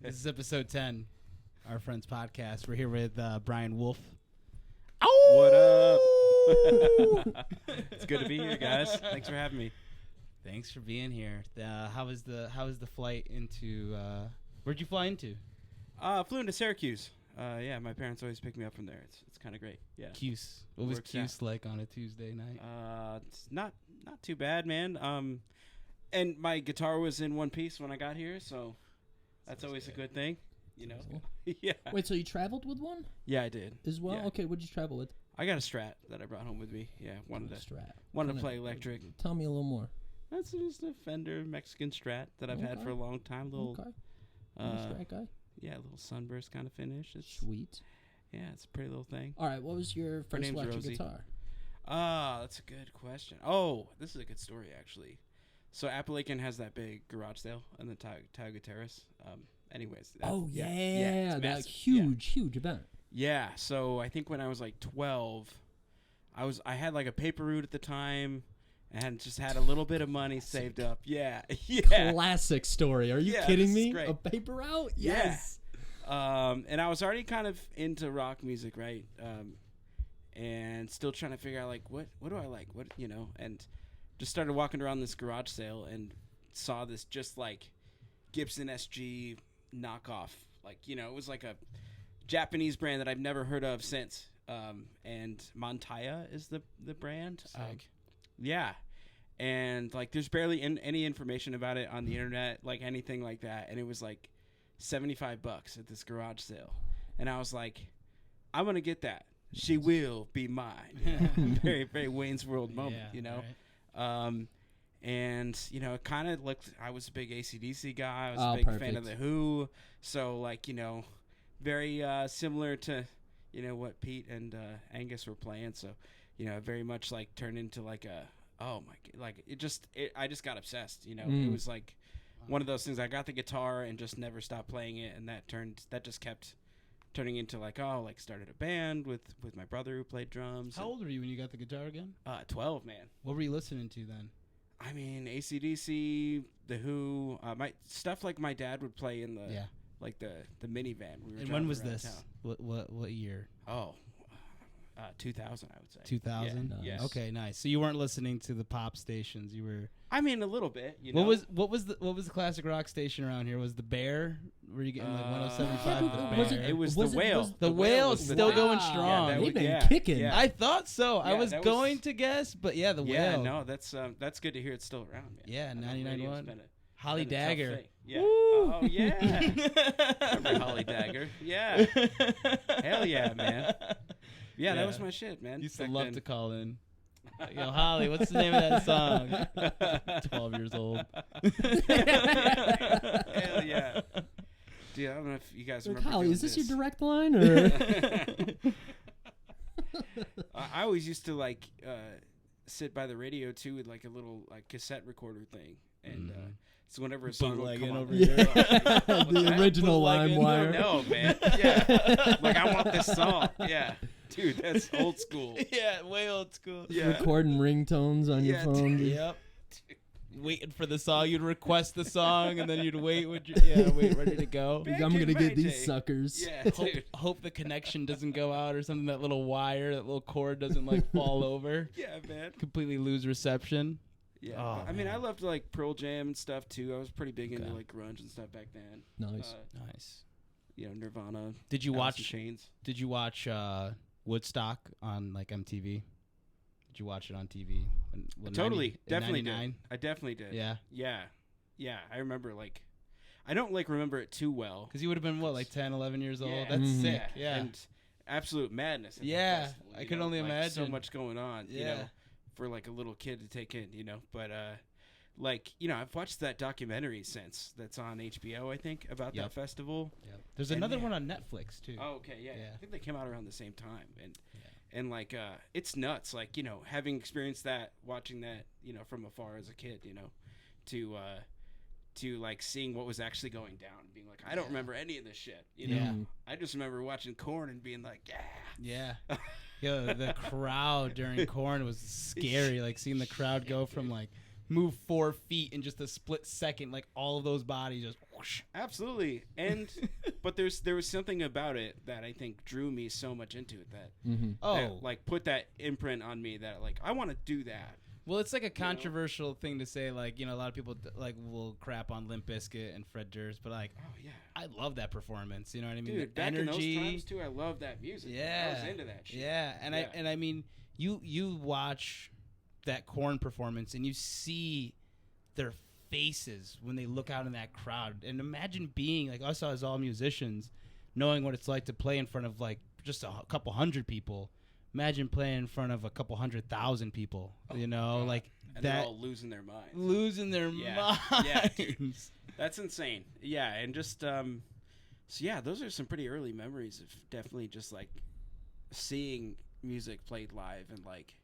This is episode 10, our friends podcast. We're here with Brian Wolff. What up? It's good to be here, guys. Thanks for having me. Thanks for being here. How was the flight into? Where'd you fly into? Flew into Syracuse. Yeah, my parents always pick me up from there. It's kind of great. Yeah. Cuse. What was Cuse like on a Tuesday night? It's not too bad, man. And my guitar was in one piece when I got here, so that's always a good thing, you know. Yeah. Wait, so you traveled with one? Yeah, I did. As well? Yeah. Okay, what'd you travel with? I got a Strat that I brought home with me. Yeah, wanted to play electric. Tell me a little more. That's just a Fender Mexican Strat that I've had for a long time. Strat guy. Yeah, a little sunburst kind of finish. It's Sweet. Yeah, it's a pretty little thing. All right, what was your first name's electric Rosie. guitar? That's a good question. Oh, this is a good story, actually. So Appalachian has that big garage sale in the Tioga Terrace. Anyways. Yeah, that massive. huge event. Yeah, so I think when I was like 12, I had like a paper route at the time and just had a little bit of money saved up. Yeah. Classic story. Are you kidding me? Great. A paper route? Yes. Yeah. And I was already kind of into rock music, right? And still trying to figure out like what do I like? What, you know, and just started walking around this garage sale and saw this just like Gibson SG knockoff. Like, you know, it was like a Japanese brand that I've never heard of since. And Montaya is the brand. Yeah. And like there's barely any information about it on the internet, like anything like that. And it was like $75 at this garage sale. And I was like, I'm going to get that. She will be mine. Very, very Wayne's World moment, you know? Right. And, you know, it kind of looked, I was a big AC/DC guy. I was a big fan of The Who. So, like, you know, very similar to, you know, what Pete and Angus were playing. So, you know, very much like turned into like I just got obsessed, you know. It was like one of those things. I got the guitar and just never stopped playing it. And that just kept turning into like, started a band with my brother who played drums. How old were you when you got the guitar again? 12, man. What were you listening to then? I mean, AC/DC, The Who, my stuff like my dad would play in the like the minivan. And when was this? What year? 2000, I would say. 2000. Yeah. Nice. Okay, nice. So you weren't listening to the pop stations. You were. I mean, a little bit. You know? What was the classic rock station around here? Was the Bear? Were you getting like 107.5? The Bear? It was the Whale. The Whale is still going strong. Yeah, They've been kicking. Yeah. I thought so. Yeah, I was going to guess, but yeah, the Whale. Yeah, no, that's good to hear it's still around, man. Yeah, 99.1. Holly been a Dagger. tough thing. Yeah. Woo! Oh yeah. Remember Holly Dagger? Yeah. Hell yeah, man. Yeah, that was my shit, man. Used to love to call in. Yo, Holly, what's the name of that song? 12 years old. Hell yeah. Dude, I don't know if you guys remember. Holly, is this your direct line? Or? I always used to like sit by the radio too with like a little like cassette recorder thing, and so whenever a song would come over here, the original LimeWire. No, man. Yeah, like I want this song. Yeah, dude, that's old school. Yeah, way old school. Yeah, recording ringtones on your phone. Yep. Waiting for the song, you'd request the song, and then you'd wait ready to go. I'm gonna get these suckers. Yeah, hope the connection doesn't go out or something. That little wire, that little cord doesn't like fall over. Yeah, man. Completely lose reception. Yeah, oh, I mean, I loved like Pearl Jam and stuff too. I was pretty big into like grunge and stuff back then. Nice. You know, Nirvana. Did you watch Chains? Did you watch Woodstock on like MTV? Did you watch it on TV? Totally, definitely 99? did. I definitely did. Yeah. Yeah. I remember like, I don't like remember it too well because you would have been what, like 10, 11 years old. Yeah. That's sick. Yeah, and absolute madness. At yeah, the festival, I could only imagine. So much going on. Yeah. You know, for like a little kid to take in. You know, but like, you know, I've watched that documentary since that's on HBO. I think about that festival. Yeah. There's another one on Netflix too. Oh, okay. Yeah. I think they came out around the same time and like it's nuts, like, you know, having experienced that, watching that, you know, from afar as a kid, you know, to like seeing what was actually going down and being like, I don't remember any of this shit, you know. I just remember watching Korn and being like, yeah. Yo, the crowd during Korn was scary, like seeing the crowd go from like move 4 feet in just a split second, like all of those bodies just whoosh. Absolutely. And but there was something about it that I think drew me so much into it that, that like put that imprint on me that like I want to do that. Well, it's like a controversial thing to say, like, you know, a lot of people like will crap on Limp Bizkit and Fred Durst, but like, oh yeah, I love that performance. You know what I mean? Dude, the back energy. in those times too, I love that music. Yeah, I was into that shit. Yeah, and I mean, you watch that Korn performance and you see their faces when they look out in that crowd, and imagine being like us as all musicians, knowing what it's like to play in front of like just a couple hundred people. Imagine playing in front of a couple 100,000 people, you know, God. like and that. They're all losing their minds. Minds. Yeah, dude. That's insane. Yeah, and just so yeah, those are some pretty early memories of definitely just like seeing music played live and like.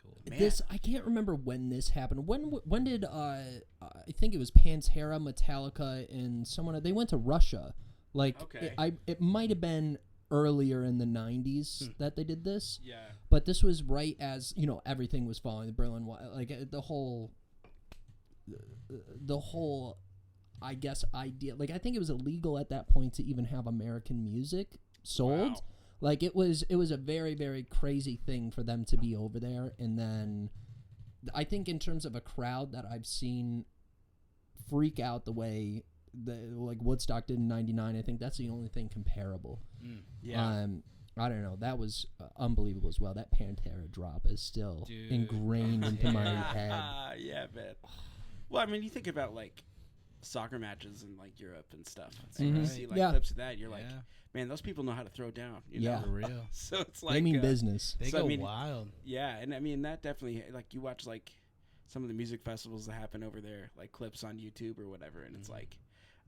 Cool. Man. This I can't remember when this happened. When did I think it was Pantera, Metallica, and someone they went to Russia. Like it might have been earlier in the 90s that they did this. Yeah. But this was right as, you know, everything was falling, the Berlin Wall, like the whole I guess idea, like I think it was illegal at that point to even have American music sold. Wow. Like it was a very, very crazy thing for them to be over there. And then I think in terms of a crowd that I've seen freak out the way like Woodstock did in '99, I think that's the only thing comparable. Yeah. I don't know. That was unbelievable as well. That Pantera drop is still ingrained into my head. Yeah, man. Well, I mean, you think about like soccer matches in like Europe and stuff. And you see like clips of that, you're like, man, those people know how to throw down. You know? For real. So it's like they mean business. They go wild. Yeah, and I mean that definitely like you watch like some of the music festivals that happen over there, like clips on YouTube or whatever, and it's like,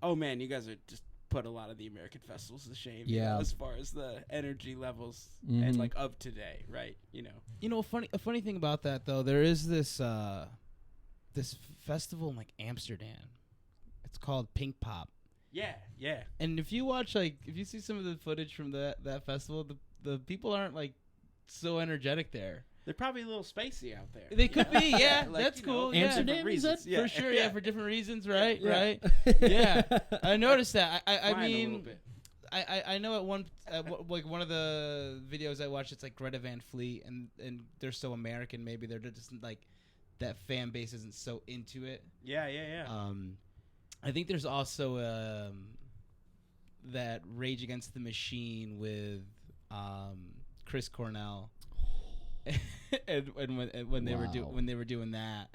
oh man, you guys are just put a lot of the American festivals to shame. You know, as far as the energy levels and like of today, right? You know, a funny thing about that though, there is this this festival in like Amsterdam. It's called Pink Pop. Yeah. And if you watch if you see some of the footage from that festival, the people aren't like so energetic there. They're probably a little spacey out there. They could be, yeah. Like, that's cool. Amsterdam, is that? For sure, for different reasons, right? Right. Yeah, I noticed that. I mean, I know at one of the videos I watched, it's like Greta Van Fleet, and they're so American. Maybe they're just like that fan base isn't so into it. Yeah. I think there's also that Rage Against the Machine with Chris Cornell. and when they were doing that,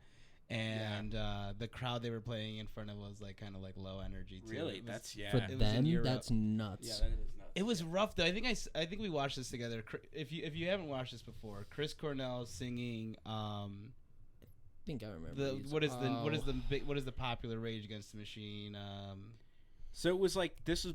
and the crowd they were playing in front of was like kind of like low energy too. Really, that's for them. That's nuts. Yeah, that is nuts. It was rough though. I think we watched this together. If you haven't watched this before, Chris Cornell singing. I think I remember. What is the popular Rage Against the Machine? So it was like this was.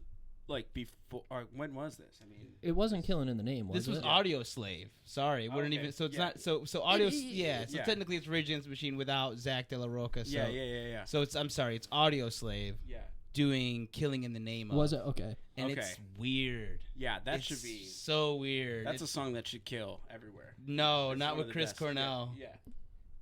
Like before, or when was this? I mean, it wasn't Killing in the Name. This was Audio Slave. Sorry, it wouldn't even. So it's not. So Audio. So technically, it's Rage Against the Machine without Zach De La Roca. So, yeah. So it's. I'm sorry. It's Audio Slave. Yeah. Doing Killing in the Name of. Was it okay? And it's weird. Yeah, that should be so weird. That's a song that should kill everywhere. No, not with Chris Cornell. Yeah.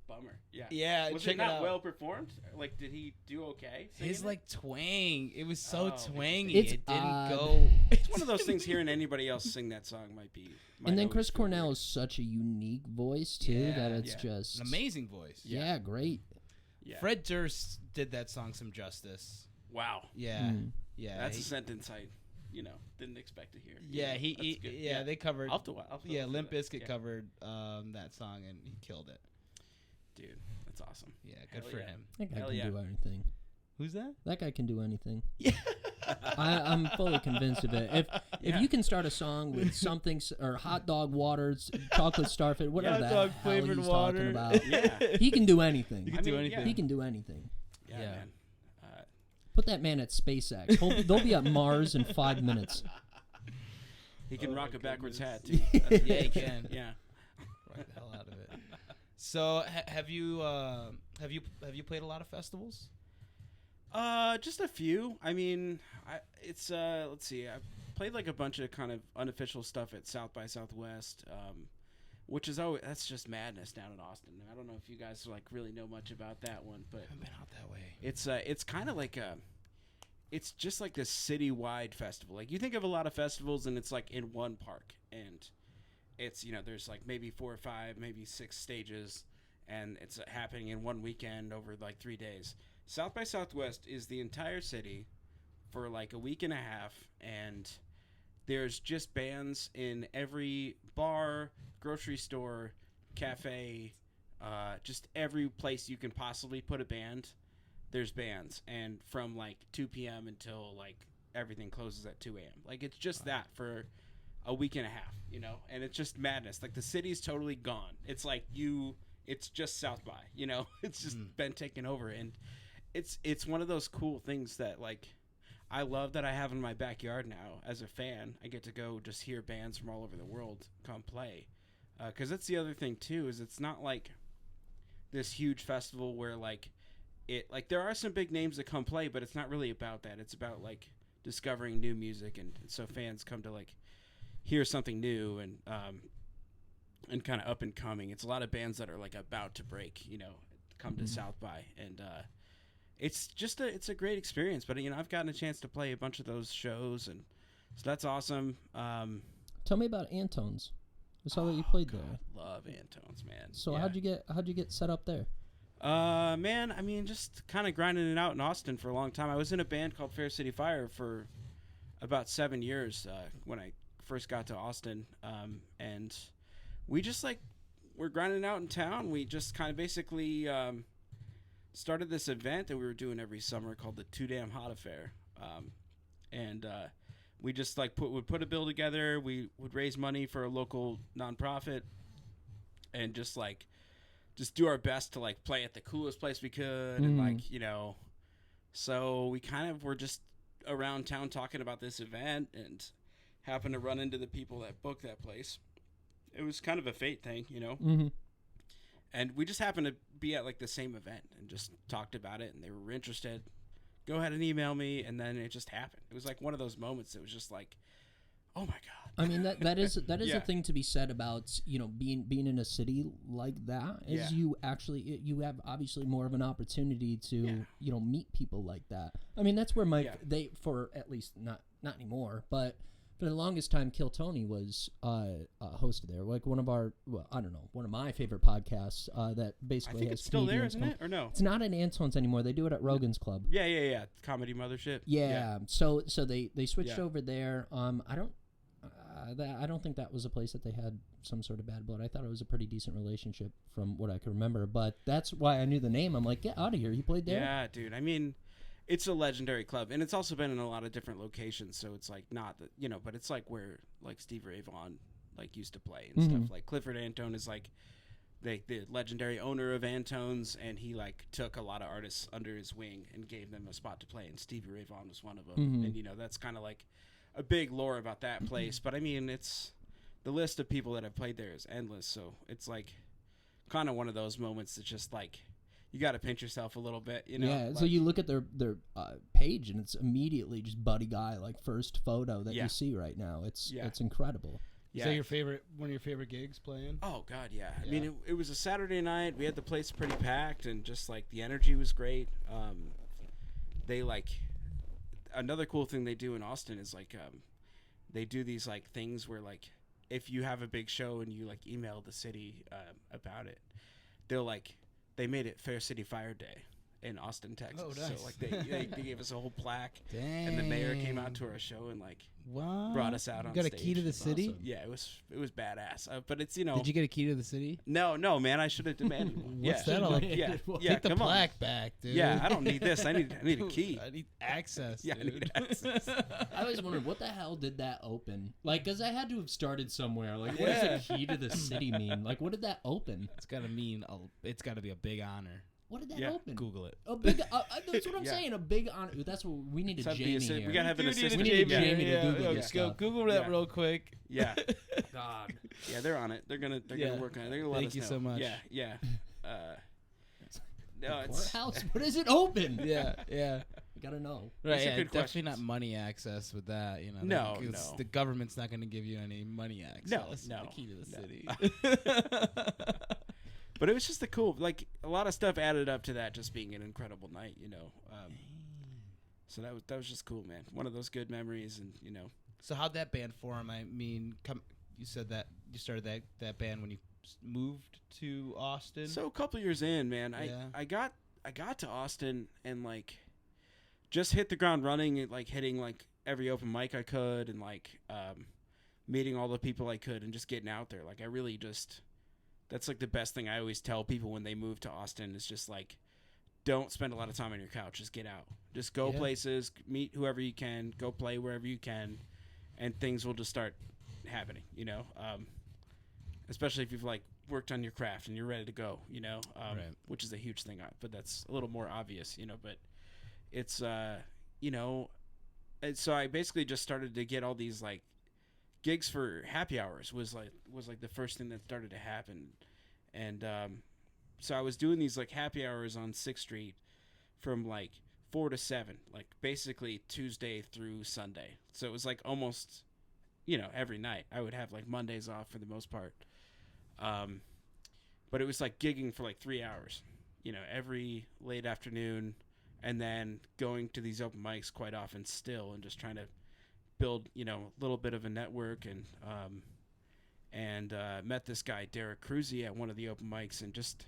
Bummer. Yeah. Yeah. Was check it not out. well performed? Like, did he do okay? His like twang. It was so twangy. It didn't go. It's one of those things. Hearing anybody else sing that song might be. And then Chris Cornell is such a unique voice too that it's just an amazing voice. Yeah, great. Yeah. Fred Durst did that song some justice. Wow. Yeah. Yeah. That's a sentence I, didn't expect to hear. Yeah, they covered. I'll have to Limp Bizkit covered that song and he killed it. Dude, that's awesome. Yeah, good for him. That guy can do anything. Who's that? That guy can do anything. Yeah. I'm fully convinced of it. If you can start a song with something or hot dog waters, chocolate starfish, whatever that hell flavored he's water. talking about, he can do anything. He can do anything. He can do anything. Yeah. Man. Put that man at SpaceX. They'll be at Mars in 5 minutes. He can rock a backwards hat too. Yeah, he can. Yeah. Rock the hell out of it. So have you played a lot of festivals? Just a few. I mean, it's let's see. I played like a bunch of kind of unofficial stuff at South by Southwest. which is always that's just madness down in Austin. I don't know if you guys like really know much about that one, but I haven't been out that way. it's kind of like it's just like this citywide festival. Like you think of a lot of festivals and it's like in one park, and it's there's like maybe 4 or 5, maybe 6 stages, and it's happening in one weekend over like 3 days. South by Southwest is the entire city for like a week and a half, and there's just bands in every bar, grocery store, cafe, just every place you can possibly put a band. There's bands, and from like 2 p.m. until like everything closes at 2 a.m. Like it's just that for a week and a half, and it's just madness. Like the city's totally gone. It's like it's just South by, it's just been taken over, and it's one of those cool things that like I love that I have in my backyard now. As a fan, I get to go just hear bands from all over the world come play, because that's the other thing too, is it's not like this huge festival where like there are some big names that come play, but it's not really about that. It's about like discovering new music, and so fans come to like hear something new and kind of up and coming. It's a lot of bands that are like about to break, come to South by, and it's just it's a great experience. But I've gotten a chance to play a bunch of those shows, and so that's awesome. Tell me about Antone's. I saw that you played there. Love Antone's, man. So yeah. how'd you get set up there? Man, I mean, just kind of grinding it out in Austin for a long time. I was in a band called Fair City Fire for about 7 years when I first got to Austin, and we just we're grinding out in town. We just kind of basically started this event that we were doing every summer called the Too Damn Hot Affair, and we just would put a bill together. We would raise money for a local nonprofit, and just do our best to play at the coolest place we could, and so we kind of were just around town talking about this event, and happened to run into the people that booked that place. It was kind of a fate thing, and we just happened to be at the same event and just talked about it, and they were interested. Go ahead and email me, and then it just happened. It was one of those moments that was just oh my god. I mean, that is Yeah. a thing to be said about being in a city like that. Is Yeah. you have obviously more of an opportunity to Yeah. Meet people like that. I mean, that's where for at least not anymore, but for the longest time, Kill Tony was hosted there. One of my favorite podcasts that basically I think has it's still there, comedians isn't it? Or no? It's not at Antone's anymore. They do it at Rogan's Club. Yeah. Comedy Mothership. Yeah. So they switched Yeah. over there. I don't think that was a place that they had some sort of bad blood. I thought it was a pretty decent relationship from what I can remember. But that's why I knew the name. I'm like, get out of here. You played there? Yeah, dude. I mean, it's a legendary club, and it's also been in a lot of different locations. So it's not that but it's where Steve Ray Vaughan used to play and stuff. Clifford Antone is the legendary owner of Antone's, and he took a lot of artists under his wing and gave them a spot to play, and Stevie Ray Vaughan was one of them. And that's kind of a big lore about that place. But I mean, it's the list of people that have played there is endless. So it's kind of one of those moments that's just you got to pinch yourself a little bit, Yeah. So you look at their page, and it's immediately just Buddy Guy, first photo that you see right now. It's incredible. Is that one of your favorite gigs playing? Oh God, yeah. I mean, it was a Saturday night. We had the place pretty packed, and just the energy was great. They another cool thing they do in Austin is they do these things where if you have a big show and you email the city about it, they'll they made it Fair City Fire Day in Austin, Texas. Oh, nice. So they gave us a whole plaque. Dang. And the mayor came out to our show and what? brought us out on got stage. a key to the city? Awesome. Yeah, it was badass. But it's Did you get a key to the city? No, man, I should have demanded one. What's yeah. that all? Yeah, Get the come on. plaque back, dude. Yeah, I don't need this. I need a key. I need access. Yeah, dude. I need access. I always wondered, what the hell did that open? Because I had to have started somewhere. What does a key to the city mean? What did that open? It's gotta mean it's gotta be a big honor. What did that Yeah. open? Google it. A big. That's what I'm Yeah. saying. A big honor. That's what we need. So A Jamie here. we gotta have an assistant. We need a Yeah. Jamie to Google yeah, this go stuff. Google that Yeah. real quick. Yeah, God. yeah, they're on it. They're gonna work on it. They're gonna let Thank us you know. so much. Yeah. No, it's Courthouse. What is it open? Yeah. We gotta know. Right, These are yeah, good definitely questions. not money access with that. You know, No, because no. the government's not going to give you any money access. no, the key to the no. city. But it was just like a lot of stuff added up to that just being an incredible night, you know. So that was just cool, man. One of those good memories, and you know. So how'd that band form? I mean, you said that you started that band when you moved to Austin. So a couple years in, man, Yeah. I got to Austin and like just hit the ground running, and like hitting like every open mic I could, and like meeting all the people I could, and just getting out there. Like I really just, that's like the best thing I always tell people when they move to Austin is just like, don't spend a lot of time on your couch. Just get out. Just go Yeah. places, meet whoever you can, go play wherever you can, and things will just start happening, you know. Especially if you've like worked on your craft and you're ready to go, you know, Right. which is a huge thing, but that's a little more obvious, you know, but it's, you know, and so I basically just started to get all these like gigs for happy hours was like the first thing that started to happen. And, so I was doing these like happy hours on 6th Street from like 4 to 7, like basically Tuesday through Sunday. So it was like almost, you know, every night. I would have like Mondays off for the most part. But it was like gigging for like 3 hours, you know, every late afternoon, and then going to these open mics quite often still, and just trying to build, you know, a little bit of a network. And met this guy, Derek Cruzy, at one of the open mics, and just,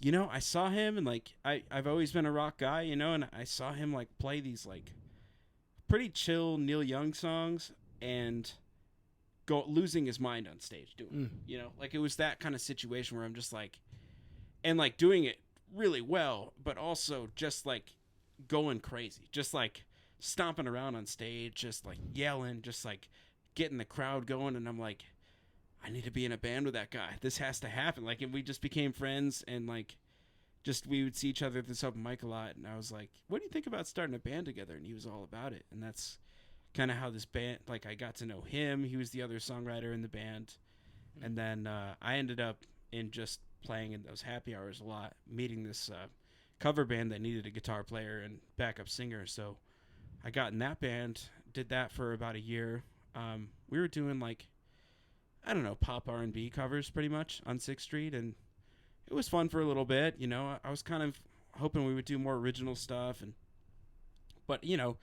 you know, I saw him, and like I've always been a rock guy, you know, and I saw him like play these like pretty chill Neil Young songs and go losing his mind on stage doing it, you know, like it was that kind of situation where I'm just like, and like doing it really well, but also just like going crazy, just like stomping around on stage, just like yelling, just like getting the crowd going. And I'm like, I need to be in a band with that guy. This has to happen. Like, and we just became friends, and like, just we would see each other at this open mic a lot. And I was like, what do you think about starting a band together? And he was all about it. And that's kind of how this band, like, I got to know him. He was the other songwriter in the band. And then I ended up in just playing in those happy hours a lot, meeting this cover band that needed a guitar player and backup singer. So I got in that band, did that for about a year. We were doing like, I don't know, pop R&B covers pretty much on 6th Street, and it was fun for a little bit. You know, I was kind of hoping we would do more original stuff, but you know,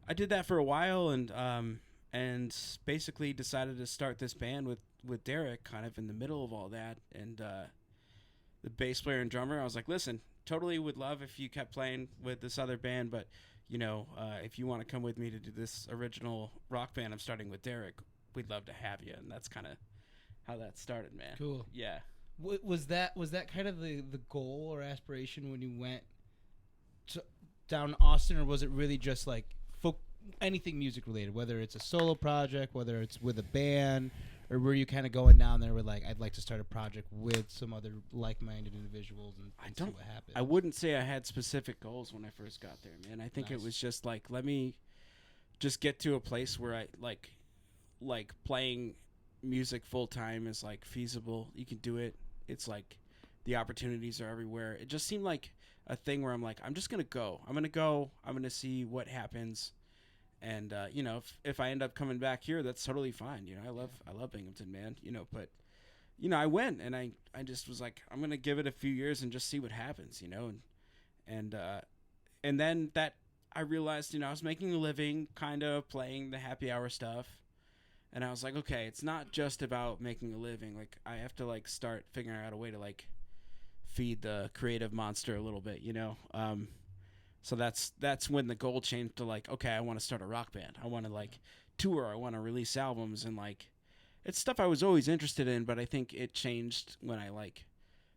I did that for a while, and basically decided to start this band with Derek kind of in the middle of all that. And the bass player and drummer, I was like, listen, totally would love if you kept playing with this other band, but you know, if you want to come with me to do this original rock band I'm starting with Derek, we'd love to have you. And that's kind of how that started, man. Cool. Yeah. Was that kind of the goal or aspiration when you went down to Austin, or was it really just like anything music related, whether it's a solo project, whether it's with a band, or were you kind of going down there with like, I'd like to start a project with some other like-minded individuals and see what happens? I wouldn't say I had specific goals when I first got there, man. I think Nice. it was just like, let me just get to a place where I like playing music full time is like feasible. You can do it. It's like the opportunities are everywhere. It just seemed like a thing where I'm like, I'm just gonna go. I'm gonna see what happens. And you know, if I end up coming back here, that's totally fine. You know, I love Binghamton, man. You know, but you know, I went, and I just was like, I'm gonna give it a few years and just see what happens. You know, and then that I realized, you know, I was making a living kind of playing the happy hour stuff. And I was like, okay, it's not just about making a living. Like, I have to, like, start figuring out a way to, like, feed the creative monster a little bit, you know? So that's when the goal changed to, like, okay, I want to start a rock band. I want to, like, tour. I want to release albums. And, like, it's stuff I was always interested in, but I think it changed when I, like,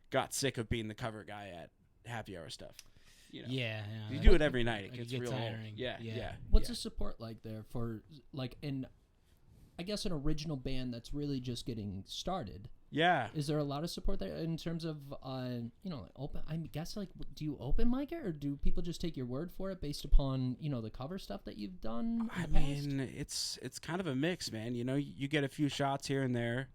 got sick of being the cover guy at happy hour stuff. You know? Yeah. You do it every night. It gets gets real tiring. Yeah. What's the support like there for, like, I guess an original band that's really just getting started? Yeah. Is there a lot of support there in terms of, you know, open? I guess, like, do you open mic it, or do people just take your word for it based upon, you know, the cover stuff that you've done? It's kind of a mix, man. You know, you get a few shots here and there.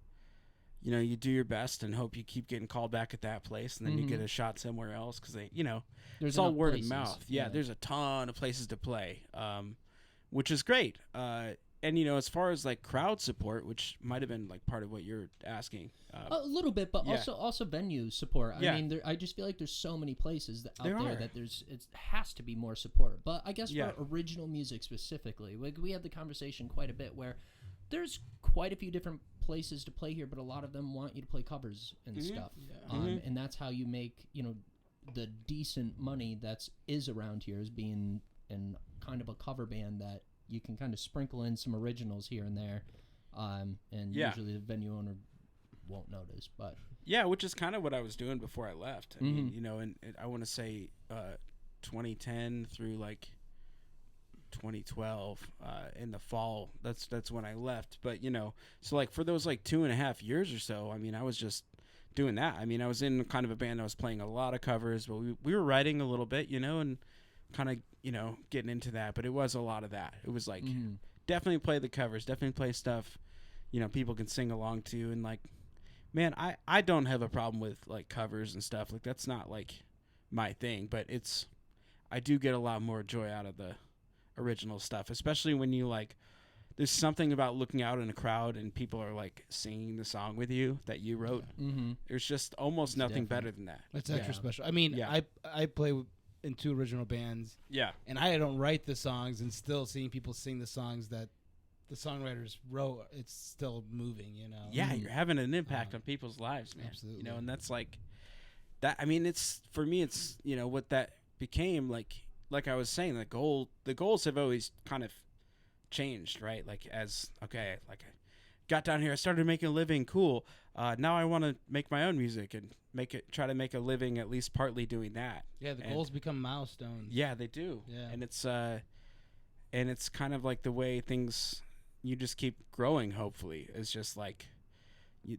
you do your best and hope you keep getting called back at that place, and then you get a shot somewhere else because they, There's it's all enough word places. of mouth. Yeah, there's a ton of places to play, which is great. And as far as like crowd support, which might have been like part of what you're asking, a little bit, but yeah. also venue support. Yeah. I mean, I just feel like there's so many places out There there are. that it has to be more support. But I guess Yeah. for original music specifically, like we had the conversation quite a bit where there's quite a few different places to play here, but a lot of them want you to play covers and stuff. And that's how you make the decent money is around here, is being in kind of a cover band that you can kind of sprinkle in some originals here and there, and usually the venue owner won't notice. But which is kind of what I was doing before I left. I mean, and I want to say 2010 through like 2012 in the fall. That's when I left. But so like for those like 2.5 years or so, I mean, I was just doing that. I mean, I was in kind of a band. I was playing a lot of covers, but we were writing a little bit, and kind of getting into that. But it was a lot of that. It was like definitely play the covers, definitely play stuff people can sing along to. And like, man, I don't have a problem with like covers and stuff. Like that's not like my thing, but I do get a lot more joy out of the original stuff, especially when you like, there's something about looking out in a crowd and people are like singing the song with you that you wrote. There's just almost nothing better than that. That's extra special. I mean, I play in 2 original bands. Yeah. And I don't write the songs, and still seeing people sing the songs that the songwriters wrote, it's still moving, Yeah, you're having an impact on people's lives, man. Absolutely. And that's like that. I mean, it's for me, it's what that became like I was saying, the goals have always kind of changed, right? Like I got down here, I started making a living. Cool. Now I want to make my own music and try to make a living, at least partly doing that. Yeah, the goals become milestones. Yeah, they do. Yeah. And it's kind of like the way things, you just keep growing. Hopefully, it's just like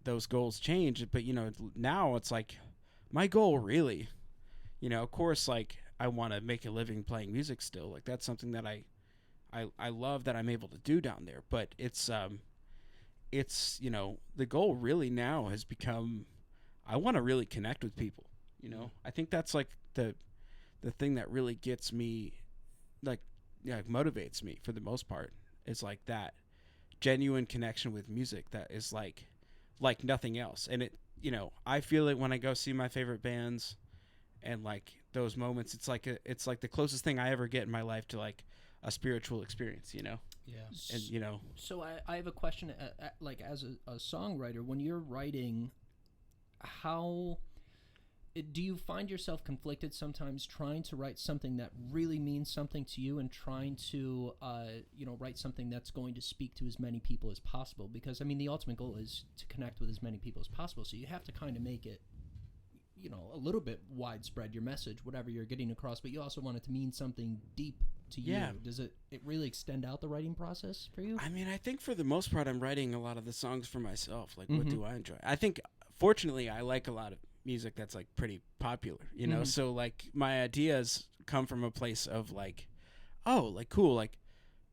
those goals change. But now it's like my goal really, of course, like I want to make a living playing music still. Like that's something that I love that I'm able to do down there. But it's the goal really now has become, I want to really connect with people. I think that's like the thing that really gets me, like, motivates me for the most part. It's like that genuine connection with music that is like nothing else. And it, I feel it when I go see my favorite bands, and like those moments, it's like the closest thing I ever get in my life to like a spiritual experience, Yeah. And So I have a question. Like as a songwriter, when you're writing, how do you find yourself conflicted sometimes trying to write something that really means something to you and trying to write something that's going to speak to as many people as possible? Because I mean, the ultimate goal is to connect with as many people as possible. So you have to kind of make it a little bit widespread, your message, whatever you're getting across, but you also want it to mean something deep to you. Does it really extend out the writing process for you? I mean, I think for the most part, I'm writing a lot of the songs for myself. Like, what do I enjoy? I think, fortunately, I like a lot of music that's like pretty popular, so like my ideas come from a place of like, oh, like cool, like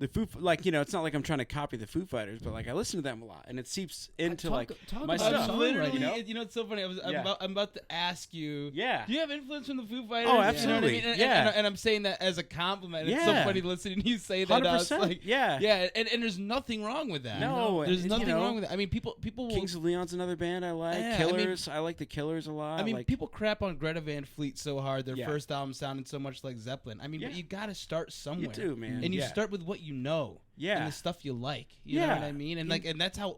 the Foo, like it's not like I'm trying to copy the Foo Fighters, but like I listen to them a lot, and it seeps into talk my about stuff. Literally, You know? it's so funny. I'm about to ask you. Yeah. Do you have influence from the Foo Fighters? Oh, You know what I absolutely. mean? Yeah. And I'm saying that as a compliment. It's so Yeah. funny listening to you say that. It's 100%. like, Yeah. yeah, and there's nothing wrong with that. No, there's and, nothing wrong with that. I mean, people will. Kings of Leon's another band I like. Yeah, Killers, I like the Killers a lot. I mean, like, people crap on Greta Van Fleet so hard. Their Yeah. first album sounded so much like Zeppelin. I mean, but Yeah. you got to start somewhere. You do, man. And you Yeah. start with what you know. Yeah. And the stuff you like. You know Yeah. what I mean? And like, and that's how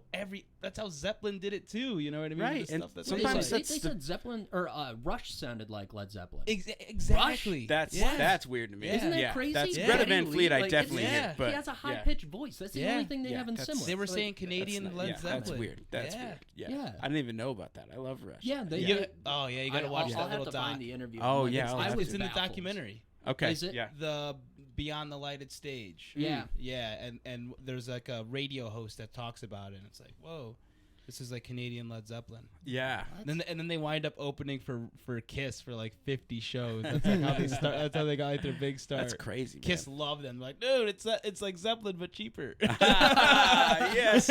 Zeppelin did it too. You know what I mean? Right, The and stuff that sometimes they that's said Zeppelin or Rush sounded like Led Zeppelin. Exactly. That's weird to me. Isn't that yeah. crazy? That's Yeah. Greta Van Like, Fleet. I it's- definitely yeah. hear, but he has a high yeah. pitched voice. That's the Yeah. only thing they Yeah, have in that's- similar. They were Like, saying Canadian That's Led not- Zeppelin. That's weird. That's Yeah. weird. Yeah. Yeah. I didn't even know about that. I love Rush. Yeah, they- You gotta watch I'll that little have to doc. find the interview. Oh, Like, yeah, I'll have It's to. in the baffled. Okay. documentary. Is it? Yeah. The Beyond the Lighted Stage. Yeah. Yeah, and there's like a radio host that talks about it, and it's like, whoa. This is like Canadian Led Zeppelin. Yeah. And then they wind up opening for Kiss for like 50 shows. That's like how they start. That's how they got like their big start. That's crazy. Kiss love them. Like, dude, it's like Zeppelin but cheaper. Yes.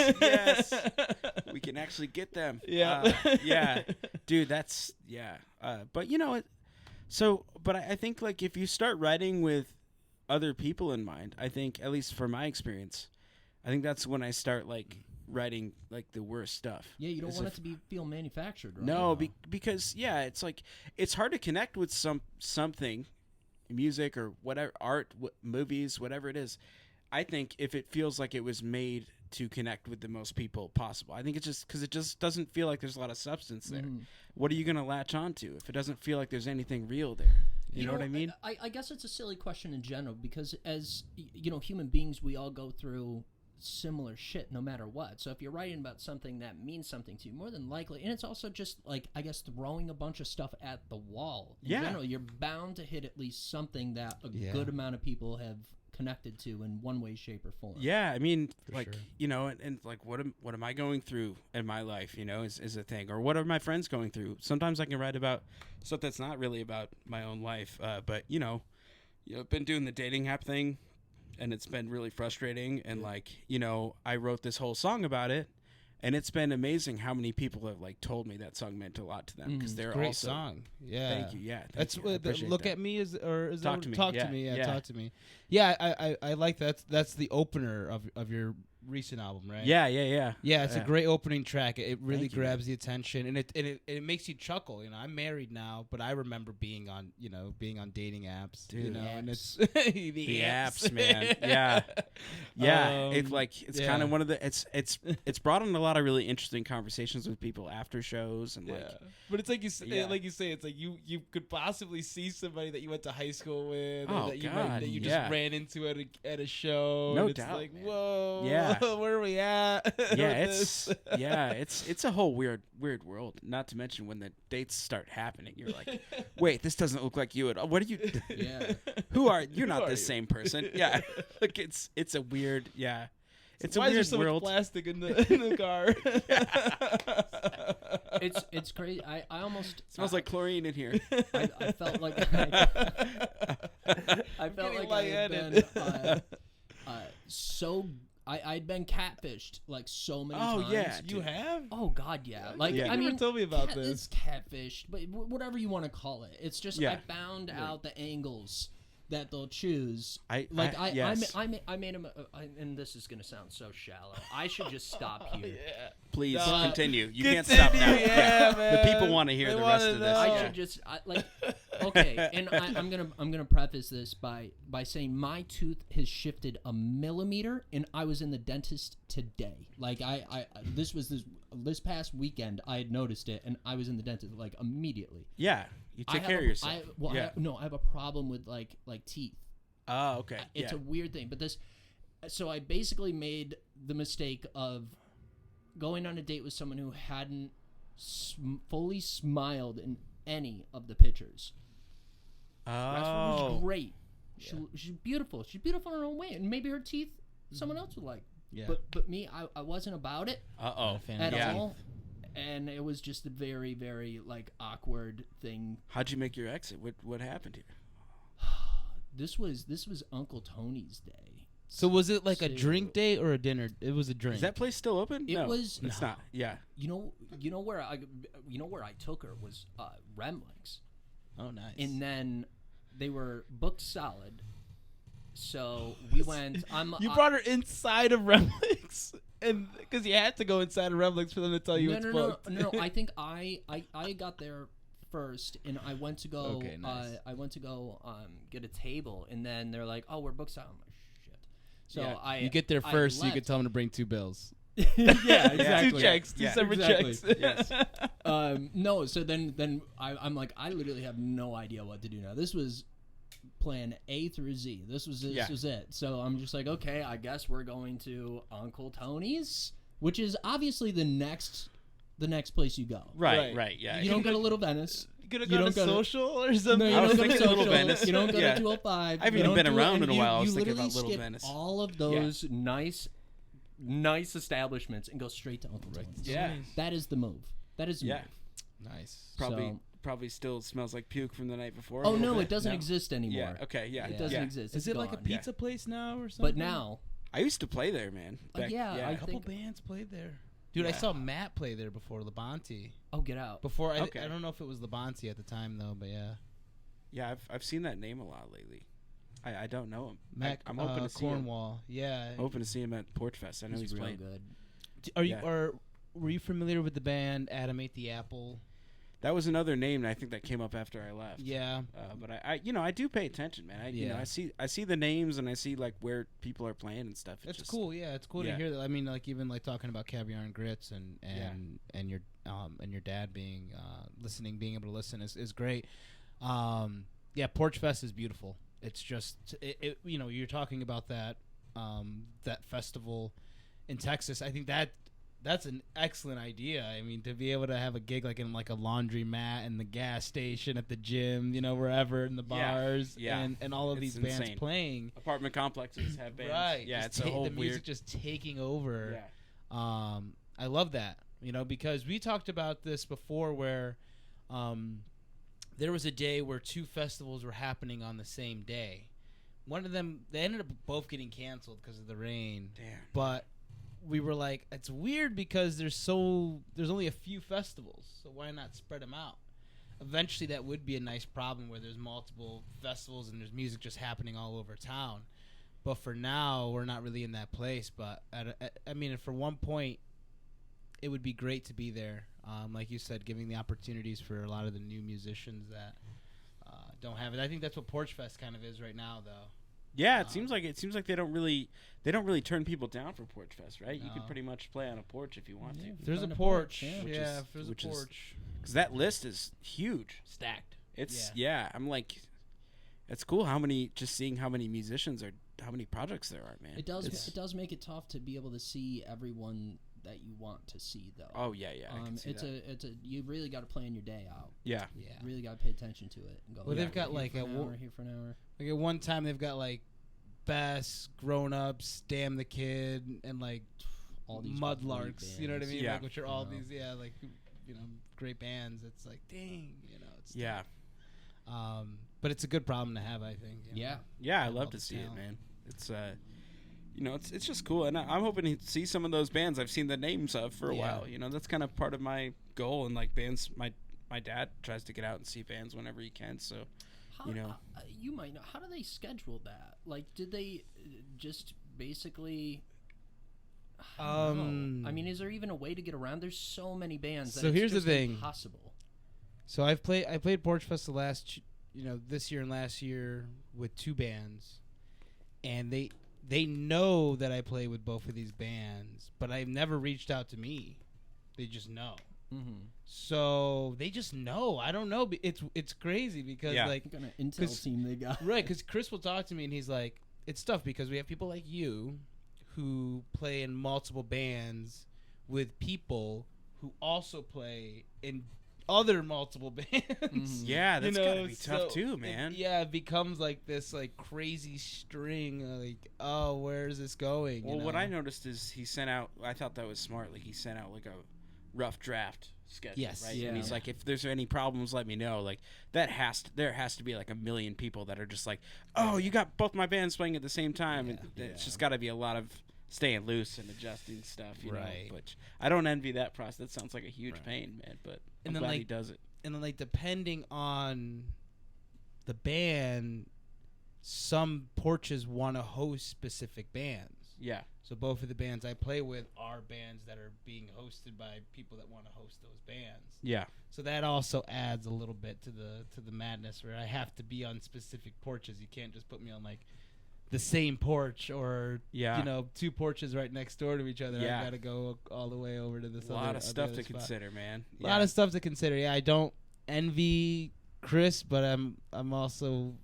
We can actually get them. Yeah. Yeah. Dude, that's but you know, but I think like if you start writing with other people in mind, I think, at least for my experience, I think that's when I start like writing like the worst stuff. Yeah, you don't want it to feel manufactured, right? No, because it's like it's hard to connect with something, music or whatever, art, movies, whatever it is. I think if it feels like it was made to connect with the most people possible. I think it's just because it just doesn't feel like there's a lot of substance there. What are you going to latch onto if it doesn't feel like there's anything real there? You know what I mean? I guess it's a silly question in general because as human beings, we all go through similar shit no matter what. So if you're writing about something that means something to you, more than likely, and it's also just like, I guess, throwing a bunch of stuff at the wall. In general, you're bound to hit at least something that a good amount of people have connected to in one way, shape, or form. Yeah, I mean, For like, sure. And like, what am I going through in my life, is a thing. Or what are my friends going through? Sometimes I can write about stuff that's not really about my own life. But, I've been doing the dating app thing, and it's been really frustrating. And, like, I wrote this whole song about it, and it's been amazing how many people have, like, told me that song meant a lot to them. Because they're Great also... song. Yeah. Thank you. Yeah. That's what Look that. At Me is Talk to Me. Talk Yeah, to Me. yeah. Talk to Me. Yeah, I like that. That's the opener of your recent album, right? Yeah. Yeah, it's a great opening track. It really Thank you, grabs the attention, and it makes you chuckle. I'm married now, but I remember being on dating apps. Dude, and it's the apps, man. Yeah. It's kind of one of the it's brought on a lot of really interesting conversations with people after shows and but it's like you say, it's like you could possibly see somebody that you went to high school with, or that you just ran into at a show. No and it's doubt. Like, whoa, Yeah. where are we at? Yeah, it's a whole weird world. Not to mention when the dates start happening, you're like, wait, this doesn't look like you at all. What are you? Yeah. Who are you're not the same person? Yeah, like it's a weird It's Why a weird is there so world. much plastic in the car? It's crazy. I almost Smells like chlorine in here. I felt like I had been I'd been catfished like so many times. Oh yeah, You have? Oh God, yeah. Like Yeah. I You never mean, told me about it's this. catfished, but whatever you want to call it. It's just I found out the angles that they'll choose. I made him, and this is gonna sound so shallow. I should just stop here. Please continue. You can't Continue, stop now. yeah, man. The people want to hear They the rest wanna of this. know. I should just okay, and I'm gonna preface this by saying my tooth has shifted a millimeter, and I was in the dentist today. Like this past weekend, I had noticed it, and I was in the dentist like immediately. Yeah, you take care of yourself. I have a problem with like teeth. Oh, okay. It's a weird thing, but so I basically made the mistake of going on a date with someone who hadn't fully smiled in any of the pictures. Oh, Rashford was great. She's beautiful. She's beautiful in her own way, and maybe her teeth someone else would like. Yeah. But me, I wasn't about it at all, and it was just a very, very like awkward thing. How'd you make your exit? What happened here? This was Uncle Tony's day. So was it like a drink date or a dinner? It was a drink. Is that place still open? It No, was. It's not. Yeah. You know where I took her was Remling's. Oh, nice. And then they were booked solid. So we went. You brought her inside of Remlix, and because you had to go inside of Remlix for them to tell you it's booked. No. I think I got there first, and I went to go. Okay, nice. I went to go get a table, and then they're like, "Oh, we're booked solid." I'm like, "Shit." So yeah, you get there first, so you could tell them to bring 2 bills. Yeah, exactly. 2 checks, 2 separate checks. Yes. No, so then I'm like, I literally have no idea what to do now. This was plan A through Z. This was it. So I'm just like, okay, I guess we're going to Uncle Tony's, which is obviously the next place you go. Right. Yeah. You don't go to Little Venice. You could have gone to Social or something. No, you I was don't go to thinking Little Social. Venice. You don't go Yeah. to 205. I haven't even been around in a while. I was thinking about Little skip Venice. all of those nice nice establishments and go straight to Uncle Tony's. Yeah. That is the move. That is the Yeah. move. Nice. Probably still smells like puke from the night before. Oh a little no, bit. it doesn't exist anymore. Yeah. Okay. Yeah. It doesn't yeah. exist. Is It's it like a gone. pizza place now or something? But now, I used to play there, man. yeah, I a couple think- bands played there. Dude, I Yeah. saw Matt play there before Labonte. oh, get out. Before Okay. I don't know if it was Labonte at the time though, but yeah. Yeah, I've seen that name a lot lately. I don't know him. Matt I'm hoping to see him. Cornwall. Yeah. I'm hoping to see him at Porch Fest. I know he's real playing. good. Are you Yeah. were you familiar with the band Adam Ate the Apple? That was another name that I think that came up after I left. Yeah. But I do pay attention, man. Yeah. I see the names and I see like where people are playing and stuff. It's cool. Yeah, it's cool Yeah. to hear that. I mean, like even like talking about Caviar and Grits and your dad being being able to listen is great. Yeah, Porch Fest is beautiful. It's just you're talking about that that festival in Texas. I think that's an excellent idea. I mean, to be able to have a gig like in like a laundromat and the gas station at the gym, wherever in the bars, Yeah. and all of It's these bands insane. playing. Apartment complexes have bands. Right. Yeah, just it's a whole the music weird. just taking over. Yeah. I love that, because we talked about this before where there was a day where two festivals were happening on the same day. One of them, they ended up both getting canceled because of the rain. Damn. But we were like, it's weird because there's only a few festivals, so why not spread them out? Eventually, that would be a nice problem where there's multiple festivals and there's music just happening all over town. But for now, we're not really in that place. But I mean, for one point, it would be great to be there. Like you said, giving the opportunities for a lot of the new musicians that don't have it. I think that's what Porch Fest kind of is right now, though. Yeah, it seems like they don't really turn people down for Porch Fest, right? You No. could pretty much play on a porch if you want to. If there's a Find a porch, porch, yeah. yeah. If there's a which is- porch, Because that list is huge. stacked. It's I'm like, it's cool how many musicians are, how many projects there are, man. It does make it tough to be able to see everyone that you want to see, though. Oh yeah, I can see that. It's a you really got to plan your day out. Yeah. Yeah. You really got to pay attention to it. And go, Well, they've got, here like, for a an wo- hour, here for an hour. Like at one time, they've got like Bess, Grown Ups, Damn the Kid, and like All these Mudlarks. great You know what I bands. mean? Yeah. Like, which are all Yeah. these, like great bands. It's like, dang, it's Yeah. but it's a good problem to have, I think. Yeah. Yeah, I Have love all to the see it, talent. man. It's it's just cool, and I'm hoping to see some of those bands I've seen the names of for a Yeah. while. That's kind of part of my goal, and like bands. My dad tries to get out and see bands whenever he can. So, How, know. you might know. How do they schedule that? Like, did they just basically? I don't know. I mean, is there even a way to get around? There's so many bands. That So it's here's the just thing. Impossible. So I played Porch Fest this year and last year with two bands, and they know that I play with both of these bands, but I've never reached out to me. They just know. Mm-hmm. So they just know. I don't know. It's crazy because Yeah. like What kind of intel team they got? right, because Chris will talk to me and he's like, it's tough because we have people like you who play in multiple bands with people who also play in other multiple bands. Mhm. Yeah, that's gotta be tough so too, man. it becomes like this like crazy string of like, oh, where's this going? Well, what I noticed is he sent out. I thought that was smart. Like he sent out like a rough draft schedule, Yes. right? Yeah. And he's like, if there's any problems, let me know. Like there has to be like a million people that are just like, oh, you got both my bands playing at the same time, and it's just got to be a lot of staying loose and adjusting stuff, you Right. know. But I don't envy that process. That sounds like a huge Right. pain, man. But I'm And then, glad like, he does it. And then like depending on the band, some porches want to host specific bands. Yeah, So both of the bands I play with are bands that are being hosted by people that want to host those bands. yeah, So that also adds a little bit to the madness where I have to be on specific porches. You can't just put me on like the same porch or yeah. two porches right next door to each other. Yeah. I got to go all the way over to this A lot of other stuff to spot. consider, man. A lot of stuff to consider. Yeah, I don't envy Chris, but I'm also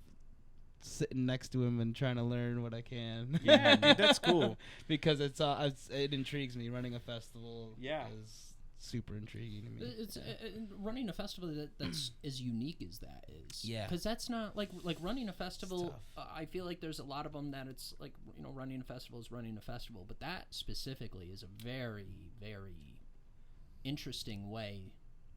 sitting next to him and trying to learn what I can. Yeah, dude, that's cool. Because it intrigues me running a festival. Yeah. is super intriguing to me. It's running a festival that's as unique as that is. Yeah. Because that's not like running a festival. tough. I feel like there's a lot of them that it's like, you know, running a festival is running a festival, but that specifically is a very, very interesting way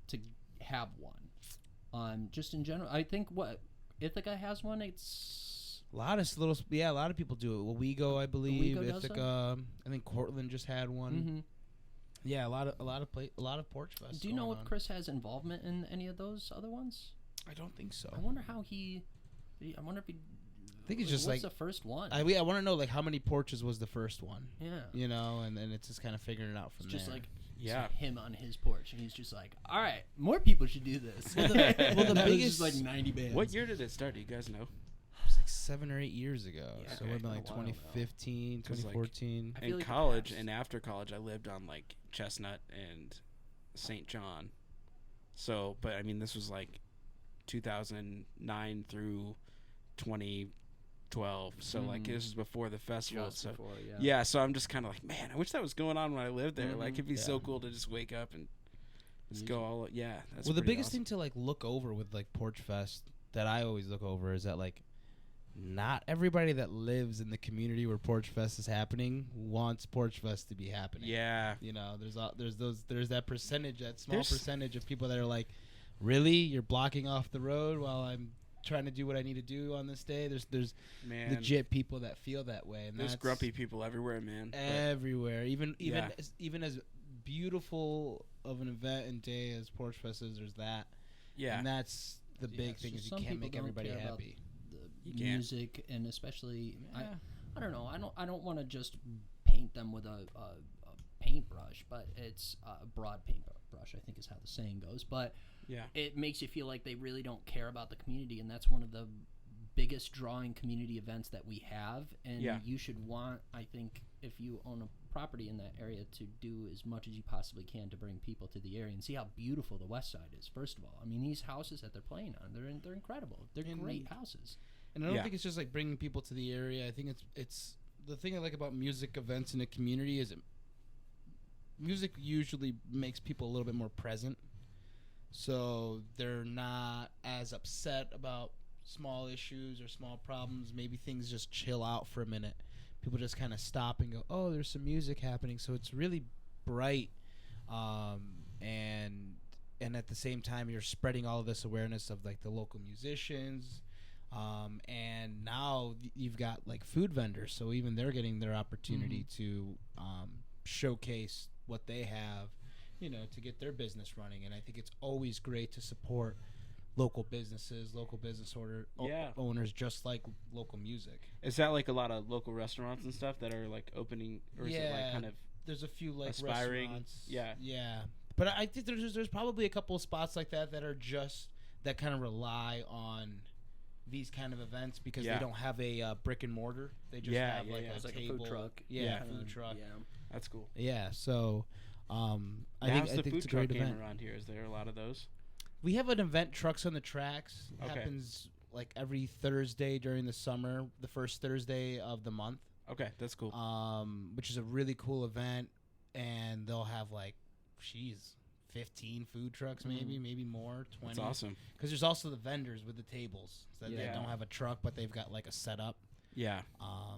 to have one. Just in general, I think what Ithaca has one. It's A lot of people do it. Well, WeGo, I believe. WeGo does Ithaca. I think Cortland just had one. mm-hmm. Yeah, a lot of Porch Fest. Do you know going if on. Chris has involvement in any of those other ones? I don't think so. I wonder how I wonder if he. I think it's just what's like the first one. I want to know like how many porches was the first one. Yeah. You know, and then it's just kind of figuring it out from It's there. just like Yeah. him on his porch, and he's just like, "All right, more people should do this." Well, the That was biggest- just like 90 bands. What year did it start? Do you guys know? It was like 7 or 8 years ago. Yeah, So it would have been okay. like A while now. 2015, 'Cause, like, 2014. I feel In like the college past- and after college, I lived on like Chestnut and St. John. So, but I mean, this was like 2009 through 2012. So like Mhm. this was before the festival. Just So before, yeah. yeah, so I'm just kind of like, man, I wish that was going on when I lived there. Like, Mhm. it'd be so Yeah. cool to just wake up and just Music. go all. Yeah, that's Well, the pretty biggest awesome. thing to like look over with like Porch Fest that I always look over is that like not everybody that lives in the community where Porch Fest is happening wants Porch Fest to be happening. Yeah, You know, there's that percentage, that small There's- percentage of people that are like, really, you're blocking off the road while I'm trying to do what I need to do on this day. There's man. legit people that feel that way, and There's that's grumpy people everywhere, man. But everywhere. Even Yeah. even as beautiful of an event and day as Porch Fest is, there's that. yeah, And that's the Yeah, big so thing is you some can't people make don't everybody care about happy. The You can't. music, and especially Yeah. I don't know. I don't want to just paint them with a paintbrush, but it's a broad paintbrush, I think is how the saying goes. But yeah, it makes you feel like they really don't care about the community, and that's one of the biggest drawing community events that we have. And Yeah. you should want, I think, if you own a property in that area, to do as much as you possibly can to bring people to the area and see how beautiful the west side is. First of all, I mean, these houses that they're playing on, they're incredible. They're And- great houses. And I don't Yeah. think it's just like bringing people to the area. I think it's the thing I like about music events in a community is music usually makes people a little bit more present. So they're not as upset about small issues or small problems. Maybe things just chill out for a minute. People just kind of stop and go, oh, there's some music happening. So it's really bright. And at the same time, you're spreading all of this awareness of like the local musicians. And now you've got like food vendors. So even they're getting their opportunity to showcase what they have, you know, to get their business running. And I think it's always great to support local businesses, local business Yeah. owners, just like local music. Is that like a lot of local restaurants and stuff that are like opening, or is it like Yeah. kind of? There's a few like Aspiring, restaurants. yeah. But I think there's probably a couple of spots like that are just that kind of rely on these kind of events because Yeah. they don't have a brick and mortar. They just Yeah, have yeah, like yeah. a It's like a table. food truck. Yeah, food truck. Yeah. That's cool. Yeah, so I How's think the food it's a truck great game event. around here? Is there a lot of those? We have an event, Trucks on the Tracks. It Okay. happens like every Thursday during the summer, the first Thursday of the month. Okay, that's cool. Which is a really cool event, and they'll have like, 15 food trucks, maybe more, 20. That's awesome. Because there's also the vendors with the tables that they Yeah. don't have a truck, but they've got like a setup. Yeah, I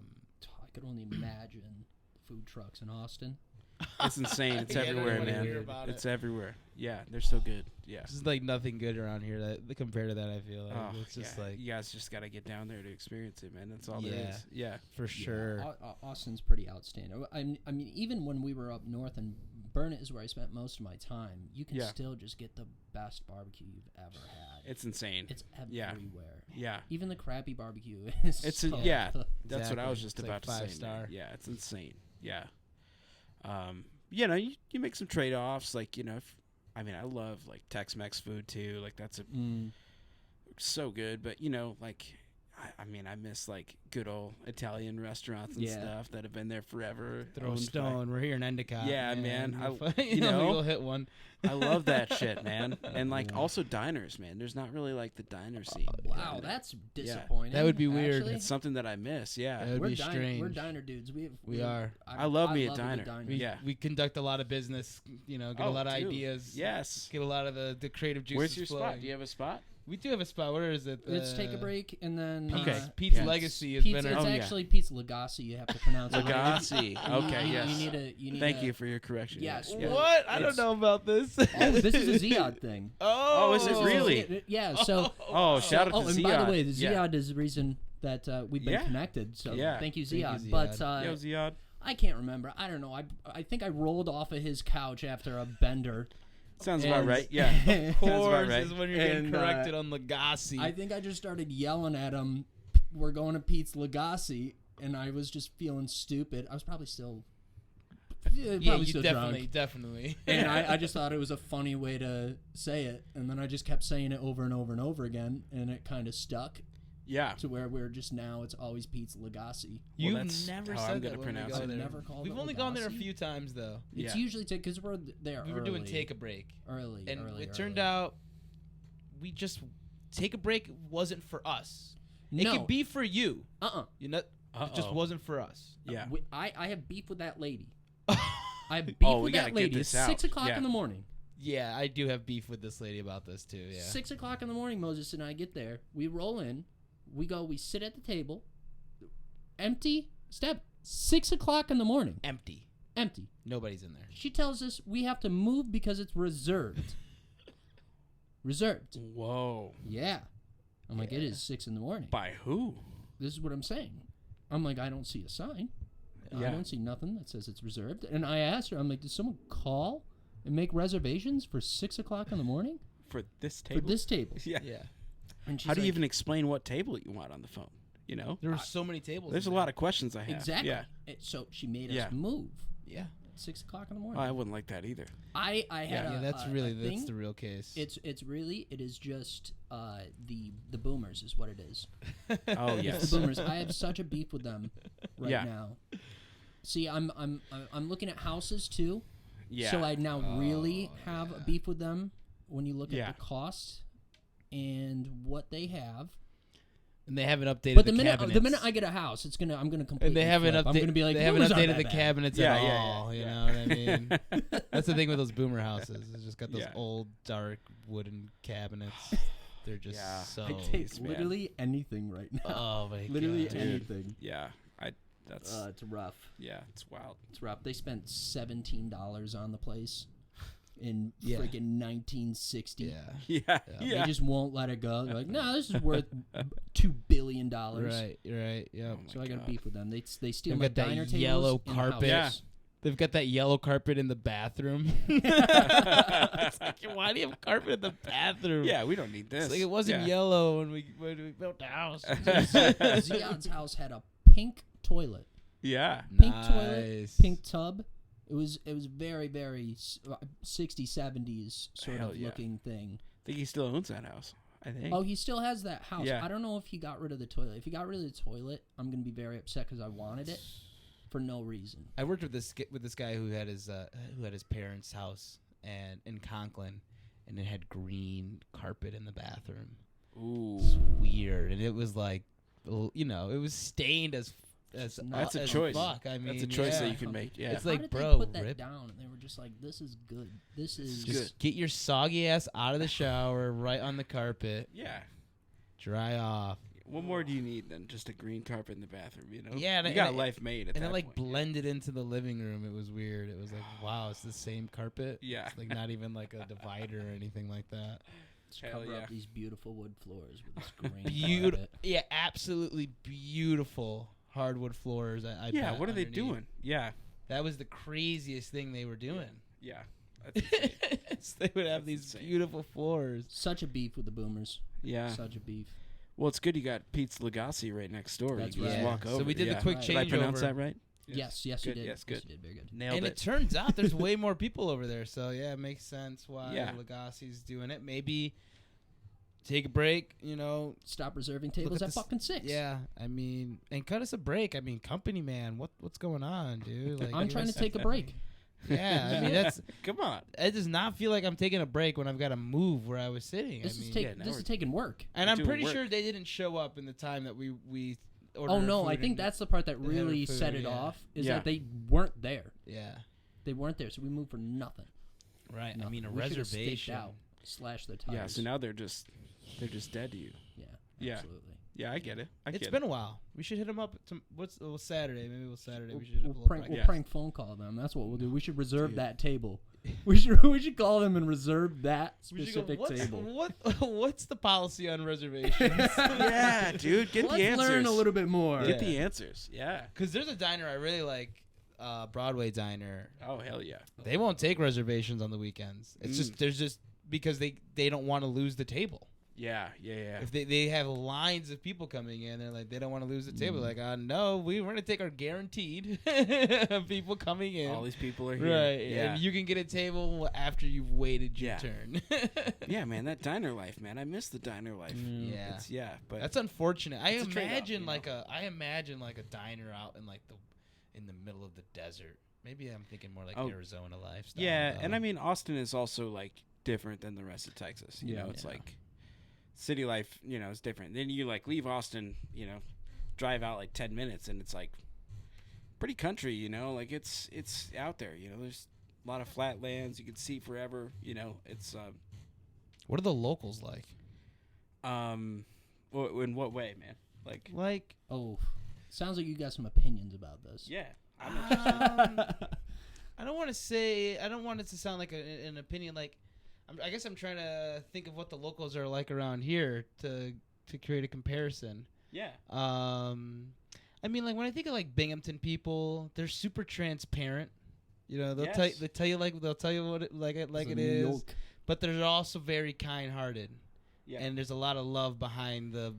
could only imagine food trucks in Austin. it's insane. It's Yeah, everywhere, everybody man. hear about It's everywhere. Yeah, they're so good. Yeah. This is like nothing good around here that compared to that. I feel like Oh, it's just yeah. like you guys just got to get down there to experience it, man. That's all there Yeah. is. Yeah. for sure. Austin's pretty outstanding. I mean, even when we were up north, and Burnett is where I spent most of my time, you can Yeah. still just get the best barbecue you've ever had. It's insane. It's Yeah. everywhere. Yeah. Even the crappy barbecue is It's so yeah. good. That's what I Exactly. was just It's like about to say. 5-star. Man. Yeah, it's insane. Yeah. You know, you make some trade offs. Like, you know, I love like Tex-Mex food too. Like that's so good. But you know, like I mean, I miss like good old Italian restaurants and Yeah. stuff that have been there forever. Throw a owned by- stone. We're here in Endicott. Yeah, man. You know, we go hit one. I love that shit, man. And like also diners, man. There's not really like the diner scene. Wow, that's disappointing. That would be weird. actually. It's something that I miss. Yeah. That would we're be strange. We're diner dudes. We are. I love me a good diner. We, Yeah. we conduct a lot of business. You know, get a Oh, lot of dude. ideas. Yes. Get a lot of the creative juices Where's your flowing. spot? Do you have a spot? We do have a spot. Where is it? Let's take a break and then. Okay. Pete's Yeah. Legacy has Pizza, been it's our. Oh, yeah. actually Pizza Legacy. You have to pronounce it. Legacy. Okay. You Yes. need Thank you for your correction. Yes. Yeah. What? I don't It's- know about this. Oh, this is a Ziad thing. Oh, is it really? Yeah. So. Oh, shout out to Oh, and Ziad. by the way, the Yeah. Ziad is the reason that we've been Yeah. connected. So Yeah. thank you, Thank you, Ziad. Ziad. But Yo, Ziad. I can't remember. I don't know. I think I rolled off of his couch after a bender. Sounds about And- right. Yeah. Of Sounds about course, right. is when you're getting And, corrected on Legacy. I think I just started yelling at him. We're going to Pete's Legacy, and I was just feeling stupid. I was probably still, yeah, probably you still definitely, drunk. And I just thought it was a funny way to say it, and then I just kept saying it over and over and over again, and it kind of stuck Yeah. to where we're just now. It's always Pete's Legacy. You've that's never how said I'm that gonna when we pronounce go it. I've there. never called We've it only gone there a Legacy. few times though. It's Yeah. usually because we're there. We were doing early. take a break, early, and early, it turned early. out we just take a break wasn't for us. It No. could be for you. You know, it just Uh-oh. wasn't for us. Yeah. I have beef with that lady. I have beef Oh, we with gotta that get lady. this It's 6 out. o'clock Yeah. in the morning. Yeah, I do have beef with this lady about this too. Yeah. 6 o'clock in the morning, Moses and I get there. We roll in. We go. We sit at the table. Empty. Step. 6 o'clock in the morning. Empty. Empty. Nobody's in there. She tells us we have to move because it's reserved. Reserved. Whoa. Yeah. I'm like, it is 6 in the morning. By who? This is what I'm saying. I'm like, I don't see a sign. I Yeah. don't see nothing that says it's reserved. And I asked her, I'm like, did someone call and make reservations for 6 o'clock in the morning For this table? for this table? Yeah. Yeah. And she's How do you like, even explain what table you want on the phone? You know? There were so many tables. There's a in lot of questions I have. Exactly. Yeah. So she made Yeah. us move there. at 6 o'clock in the Oh, morning. I wouldn't like that either. I had Yeah, a, that's a- really a thing. that's the real case. It is just the boomers is what it is. Oh, It's yes. the boomers. I have such a beef with them right Yeah. now. See, I'm looking at houses too. Yeah. So I now really have a beef with them when you look Yeah. at the cost and what they have. and they haven't updated But the the cabinets. minute I get a house, I'm gonna completely. and they haven't flip. I'm updated. gonna be like, they haven't "Boomers aren't updated the that bad." cabinets Yeah, at yeah, all. yeah, You yeah. know what I mean? That's the thing with those boomer houses. It's just got those Yeah. old dark wooden cabinets. They're just Yeah. so. I take Jeez, man. literally anything right now. Oh my literally god. anything. Yeah. That's It's rough. yeah, it's wild. It's rough. They spent $17 on the place in Yeah. freaking 1960. Yeah. Yeah. They Yeah. just won't let it go. They're like, no, this is worth $2 billion. Right. Right. Yep. Oh my So I got God. beef with them. They steal They've my got that diner tables yellow and carpet. houses. They've got that yellow carpet in the bathroom. It's like, why do you have carpet in the bathroom? Yeah, we don't need this. It's like it wasn't Yeah. yellow when we built the house. Ziad's house had a pink toilet, Yeah. pink toilet, pink tub. It was very 60s 70s sort Hell of yeah. looking thing. I think he still owns that house. I think. Oh, he still has that house. Yeah. I don't know if he got rid of the toilet. If he got rid of the toilet, I'm gonna be very upset because I wanted it for no reason. I worked with this guy who had his parents' house and in Conklin, and it had green carpet in the bathroom. Ooh. It's weird, and it was like, it was stained as That's a as choice. Fuck. I mean, That's a choice that yeah. you can make. Yeah. It's How like, did bro, they put that rip. down? And they were just like, "This is good. This is Just get your soggy ass out of the shower, right on the carpet, yeah. dry off, What more do you need than just a green carpet in the bathroom? You know. Yeah, You and got it- life made at and that it like point. blended into the living room. It was weird. It was like, wow, it's the same carpet. Yeah. It's like not even like a divider or anything like that. Just Hell cover yeah. up these beautiful wood floors with this green Beautiful, carpet. yeah, absolutely beautiful hardwood floors. I Yeah. pat What are they underneath. doing? Yeah. That was the craziest thing they were doing. Yeah. That's insane. So they would have That's these insane. beautiful floors. Such a beef with the boomers. Yeah. Such a beef. Well, it's good you got Pete's Legacy right next door. That's you can just right. walk So over. we did the yeah. quick Right. Did I pronounce changeover. that right? Yes, you Good, did. yes, good. Yes, you did. Very good. Nailed And it. it turns out there's way more people over there. So yeah, it makes sense why Yeah. Legacy's doing it. Maybe take a break, you know. Stop reserving tables at fucking 6. Yeah, I mean, and cut us a break. I mean, company man, what's going on, dude? Like, I'm trying to take a break. Yeah, I mean, that's come on. It does not feel like I'm taking a break when I've got to move where I was sitting. This I is taking work. And I'm pretty sure they didn't show up in the time that we ordered. Oh no, I think that's the part that really set it off is that they weren't there. Yeah, they weren't there, so we moved for nothing. Right. Nothing. I mean, a we reservation. out, slash their tires. Yeah. So now they're just dead to you. Yeah. Absolutely. Yeah, I get it. It's been a while. We should hit them up. What's Saturday? Maybe Saturday. We'll prank phone call them. That's what we'll do. We should reserve that table. We should call them and reserve that specific table. What's the policy on reservations? Yeah, dude, get the answers. Let's learn a little bit more. Get the answers. Yeah, because there's a diner I really like, Broadway Diner. Oh hell yeah! They won't take reservations on the weekends. It's just because they don't want to lose the table. Yeah. If they have lines of people coming in, they're like, they don't want to lose the table. Like, no, we're going to take our guaranteed people coming in. All these people are here. Right. Yeah. And you can get a table after you've waited your turn. Yeah, man, that diner life, man. I miss the diner life. Yeah. But that's unfortunate. I imagine I imagine like a diner out in the middle of the desert. Maybe I'm thinking more like Arizona lifestyle. Yeah, and I mean Austin is also like different than the rest of Texas. You know, it's like city life, you know, is different. Then you like leave Austin, you know, drive out like 10 minutes and it's like pretty country, you know, like it's out there, you know, there's a lot of flat lands you can see forever, you know, it's what are the locals like? In what way, man? Like sounds like you got some opinions about this. Yeah. I don't want it to sound like an opinion. Like, I guess I'm trying to think of what the locals are like around here to create a comparison. Yeah. I mean, like when I think of like Binghamton people, they're super transparent. You know, they'll tell you what it is, but they're also very kind-hearted. Yeah. And there's a lot of love behind the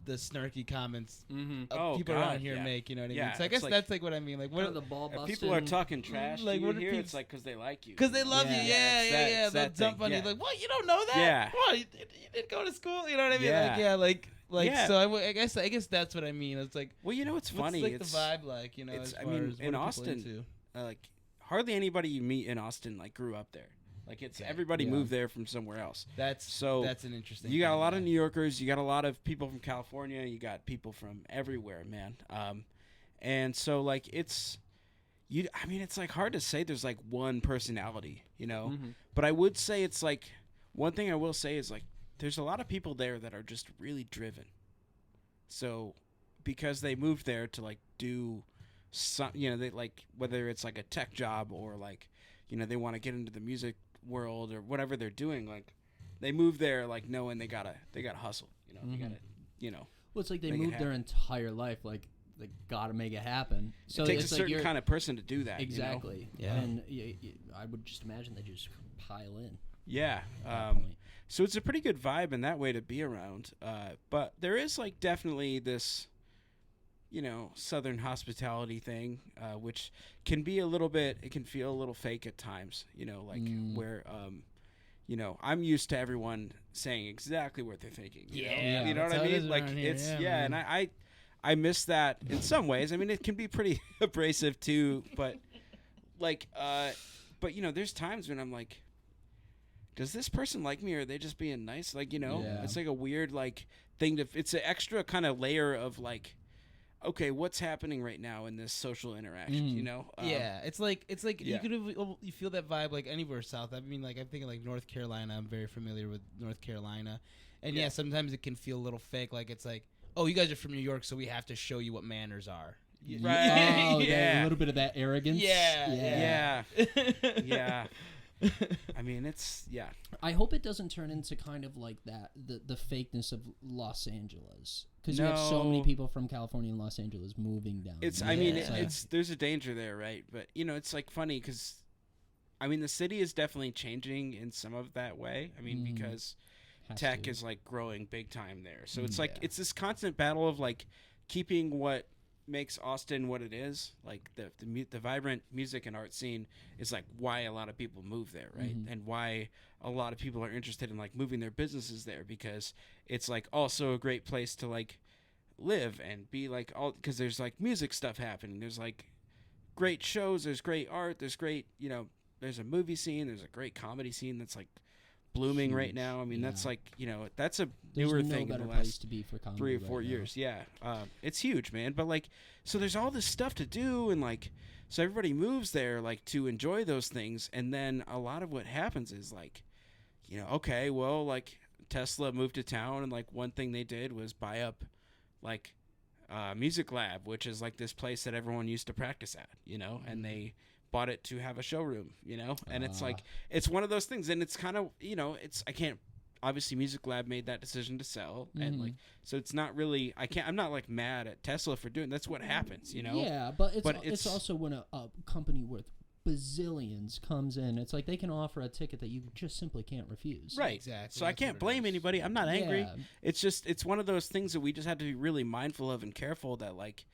snarky comments people around here make, you know what I mean? So I guess that's like what I mean. Like, what are the ball busting? People are talking trash like, to you here? It's like because they like you. Because they love you. Yeah. They'll jump on you like, what? You don't know that? Yeah. What? You didn't go to school? You know what I mean? Yeah. Like so I guess that's what I mean. It's like, well, you know what's funny? What's like the vibe like? You know, as far as in Austin, like hardly anybody you meet in Austin like grew up there. Like it's everybody moved there from somewhere else. That's an interesting. You got a lot of New Yorkers. You got a lot of people from California. You got people from everywhere, man. And so like it's like hard to say. There's like one personality, you know. Mm-hmm. But I would say it's like one thing I will say is like there's a lot of people there that are just really driven. So because they moved there to like do some, you know, they like whether it's like a tech job or like, you know, they want to get into the music world or whatever they're doing, like they move there like knowing they gotta hustle, you know. They gotta, you know, well, it's like they moved their entire life, like they gotta make it happen. So it takes it's a certain kind of person to do that, exactly, you know? And I would just imagine they just pile in. So it's a pretty good vibe in that way to be around, but there is like definitely this, you know, Southern hospitality thing, which can be a little bit, it can feel a little fake at times, you know, like where, you know, I'm used to everyone saying exactly what they're thinking. You know? You know what I mean? Like it's, and I miss that in some ways. I mean, it can be pretty abrasive too, but like, but you know, there's times when I'm like, does this person like me or are they just being nice? Like, you know, it's like a weird like thing it's an extra kind of layer of like, okay, what's happening right now in this social interaction, you know? It's like you feel that vibe like anywhere south. I mean, like I'm thinking like North Carolina. I'm very familiar with North Carolina. And sometimes it can feel a little fake. Like it's like, oh, you guys are from New York, so we have to show you what manners are. Right. Oh, a little bit of that arrogance. Yeah. I mean, it's, I hope it doesn't turn into kind of like that, the fakeness of Los Angeles. Because you have so many people from California and Los Angeles moving down. There's a danger there, right? But, you know, it's like funny because, I mean, the city is definitely changing in some of that way. I mean, because tech is like growing big time there. So it's like, it's this constant battle of like keeping what makes Austin what it is. Like the vibrant music and art scene is like why a lot of people move there, right? And why a lot of people are interested in like moving their businesses there, because it's like also a great place to like live and be like all, because there's like music stuff happening. There's like great shows. There's great art. There's great, there's a movie scene. There's a great comedy scene that's like blooming right now. I mean, that's like, that's a newer thing in the last to be for 3 or 4 years. Yeah. It's huge, man. But like, so there's all this stuff to do, and like, so everybody moves there like to enjoy those things. And then a lot of what happens is like, okay, well, like Tesla moved to town, and like one thing they did was buy up like Music Lab, which is like this place that everyone used to practice at, and they bought it to have a showroom, and it's like, it's one of those things, and it's kind of, obviously Music Lab made that decision to sell, and like, so it's not really, I'm not like mad at Tesla for doing, that's what happens, Yeah, but it's also when a company worth bazillions comes in, it's like they can offer a ticket that you just simply can't refuse. Right. Exactly. So I can't blame anybody. I'm not angry. It's just, it's one of those things that we just have to be really mindful of and careful that like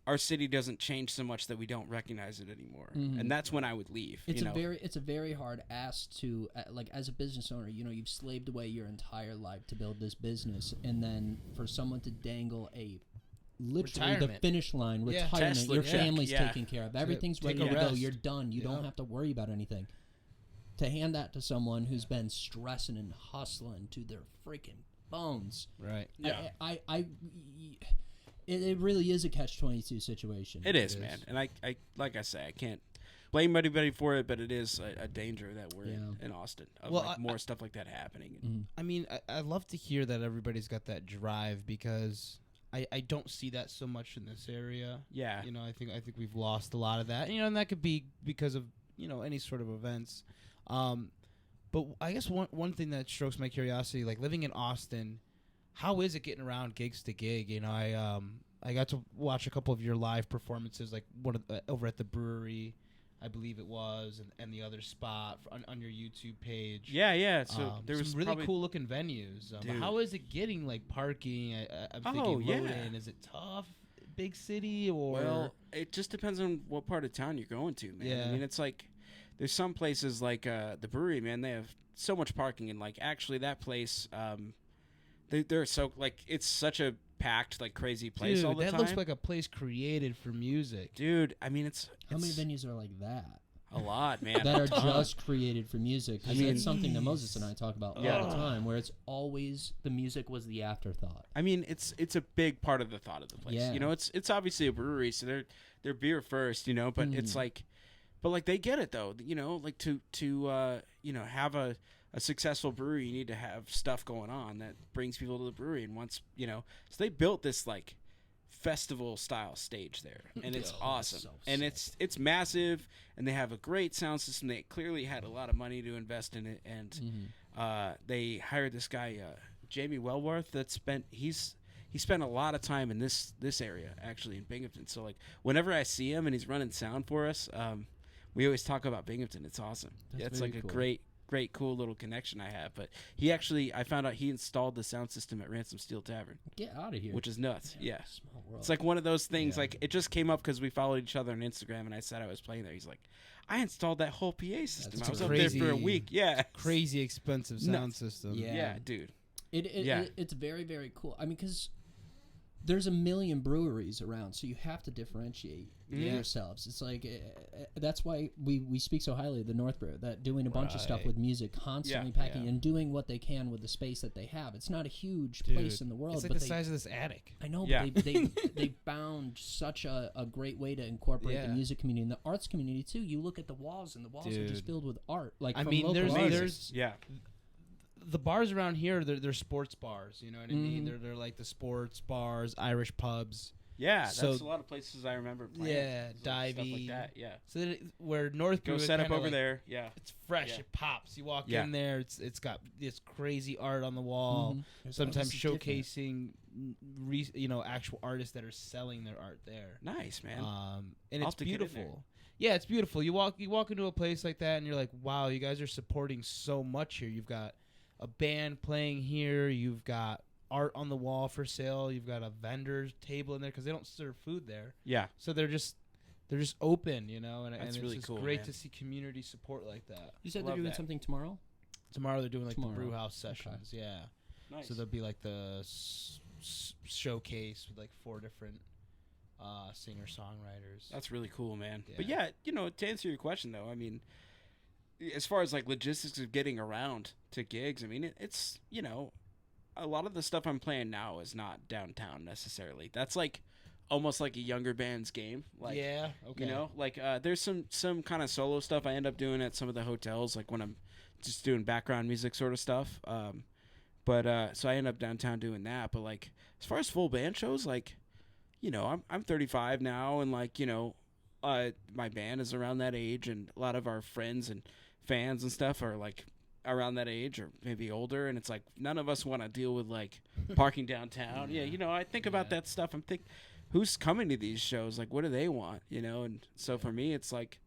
our city doesn't change so much that we don't recognize it anymore. And that's when I would leave. It's a very hard ask to, like, as a business owner, you've slaved away your entire life to build this business, and then for someone to dangle literally retirement. The finish line, retirement, Tesla, your family's taken care of, everything's Take ready a to go, rest. you're done, you don't have to worry about anything. To hand that to someone who's been stressing and hustling to their freaking bones, Right. Yeah. It really is a catch-22 situation. It is, man. And I like I say, I can't blame anybody for it, but it is a danger that we're in Austin. Of Well, more stuff like that happening. I mean, I love to hear that everybody's got that drive, because I don't see that so much in this area. Yeah. I think we've lost a lot of that. And that could be because of, any sort of events. But I guess one thing that strokes my curiosity, like living in Austin, how is it getting around gigs to gig? I got to watch a couple of your live performances, like over at the brewery, I believe it was, and the other spot on your YouTube page. Yeah. So there was some really probably cool looking venues. Dude. How is it getting like parking? I'm thinking load-in. Is it tough? Big city or? Well, it just depends on what part of town you're going to, man. Yeah. I mean, it's like there's some places like the brewery, man. They have so much parking, and like actually that place, they're so like it's such a packed like crazy place all the time. That looks like a place created for music. Dude, I mean, it's How many venues are like that? a lot, man. That are just created for music. I mean, it's something that Moses and I talk about all Yeah. the time, where it's always the music was the afterthought. I mean, it's a big part of the thought of the place. Yeah. It's obviously a brewery, so they're beer first, but it's like, but like they get it though, like to have a successful brewery, you need to have stuff going on that brings people to the brewery, and once so they built this like festival style stage there, and it's awesome, so and sick. it's massive, and they have a great sound system. They clearly had a lot of money to invest in it, and they hired this guy Jamie Wellworth he spent a lot of time in this area actually in Binghamton. So like whenever I see him and he's running sound for us, we always talk about Binghamton. It's awesome. It's like cool. a great cool little connection I have. But I found out he installed the sound system at Ransom Steel Tavern. Get out of here. Which is nuts. Yeah. Small world. It's like one of those things, like it just came up because we followed each other on Instagram, and I said I was playing there. He's like, I installed that whole PA system. I was up there for a week. Yeah. Crazy expensive sound system. Yeah, dude. It's very, very cool. I mean, because there's a million breweries around, so you have to differentiate yourselves. It's like that's why we speak so highly of the North Brew, that doing a bunch of stuff with music, constantly packing and doing what they can with the space that they have. It's not a huge place in the world. It's like but the size of this attic. I know, but they found such a great way to incorporate the music community and the arts community too. You look at the walls, and the walls are just filled with art. Like, I from mean, local artists. The bars around here, they're sports bars. You know what I mean? They're like the sports bars, Irish pubs. Yeah, So- that's a lot of places I remember playing. Yeah, Stuff like diving. that. Yeah. So that where North Brew Go is set up kinda over like- there. Yeah. It's fresh. Yeah. It pops. You walk Yeah. in there. It's got this crazy art on the wall. Sometimes This is different. showcasing, actual artists that are selling their art there. Nice, man. And I'll it's have to get in there. beautiful. Yeah, it's beautiful. You walk into a place like that, and you're like, wow, you guys are supporting so much here. You've got a band playing here. You've got art on the wall for sale. You've got a vendor's table in there because they don't serve food there. Yeah. So they're just open, and That's it's really just cool, great man. to see community support like that. You said Love they're doing that. something tomorrow. Tomorrow they're doing like Tomorrow. the brew house sessions. Yeah. Nice. So there'll be like the showcase with like 4 different singer-songwriters. That's really cool, man. Yeah. But yeah, to answer your question though, I mean, as far as like logistics of getting around to gigs, I mean, it's a lot of the stuff I'm playing now is not downtown necessarily. That's like almost like a younger band's game. Like, yeah. Okay. like there's some kind of solo stuff I end up doing at some of the hotels, like when I'm just doing background music sort of stuff. But so I end up downtown doing that. But like as far as full band shows, like, I'm 35 now, and like, my band is around that age, and a lot of our friends and fans and stuff are like around that age or maybe older, and it's like none of us want to deal with like parking downtown. Yeah, I think about that stuff. I'm think who's coming to these shows, like what do they want, and so for me it's like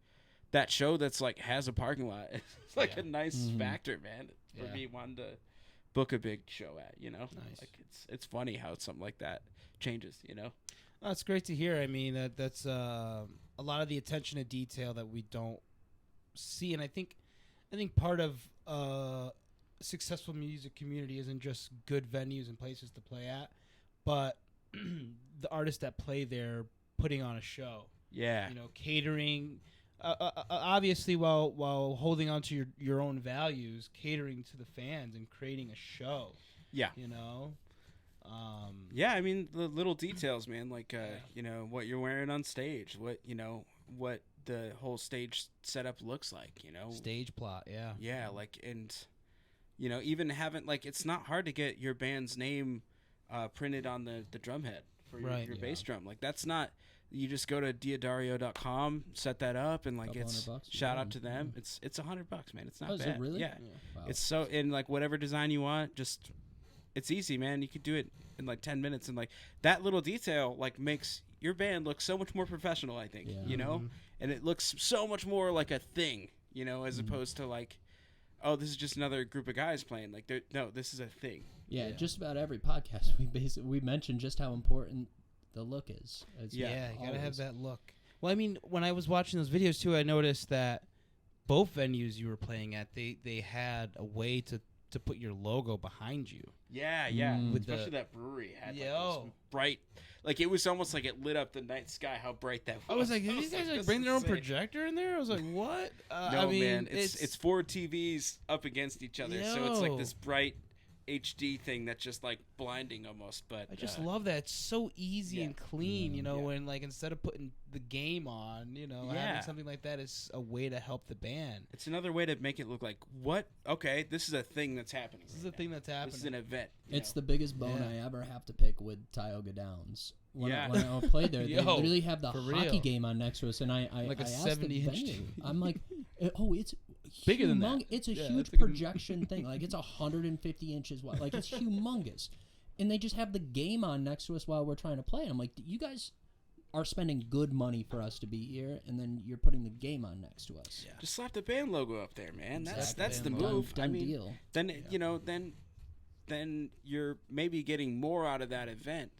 that show that's like has a parking lot. It's like a nice factor, man, for me wanting to book a big show at, Nice. like it's funny how something like that changes. That's great to hear. I mean, that's a lot of the attention to detail that we don't see, and I think part of a successful music community isn't just good venues and places to play at, but the artists that play there putting on a show. Yeah. Catering, obviously while holding on to your own values, catering to the fans and creating a show. Yeah. Yeah, I mean the little details, man, like what you're wearing on stage, what the whole stage setup looks like, Stage plot, yeah. Yeah, like, and even having like, it's not hard to get your band's name printed on the drum head for your bass drum. Like, that's not, you just go to diodario.com, set that up, and like it's $200, shout out to them. It's $100, man. It's not Oh, is bad. it really? Yeah. Wow. It's so, in like whatever design you want, just, it's easy, man. You could do it in like 10 minutes, and like that little detail like makes your band look so much more professional, I think. Yeah. And it looks so much more like a thing, as opposed to like, oh, this is just another group of guys playing. Like, no, this is a thing. Yeah, just about every podcast we mentioned just how important the look is. It's You gotta have always. that look. Well, I mean, when I was watching those videos too, I noticed that both venues you were playing at, they had a way to put your logo behind you. Yeah. With Especially the- that brewery had like Yo. this bright, like it was almost like it lit up the night sky. How bright that was! I was like, did these guys like this bring is their own sick. projector in there? I was like, what? No, I mean, man, it's 4 TVs up against each other, so it's like Yo. this bright HD thing that's just like blinding almost. But I just love that. It's so easy yeah. and clean, Yeah. when like instead of putting the game on, having something like that is a way to help the band. it's another way to make it look like, what? Okay, this is a thing that's happening. This is a thing that's happening. This is an event. It's the biggest bone Yeah. I ever have to pick with Tioga Downs. When Yeah. when I played there, they Yo, literally have the for hockey real. game on next to us, and I Like a asked the 70-inch venue, I'm like, oh, it's Bigger than humong- that. It's a Yeah, huge it's like a- projection thing. Like, it's 150 inches wide. Like, it's humongous. And they just have the game on next to us while we're trying to play. And I'm like, you guys are spending good money for us to be here, and then you're putting the game on next to us. Yeah. Just slap the band logo up there, man. That's Exactly. the Done- move. Done I mean, deal. then then you're maybe getting more out of that event.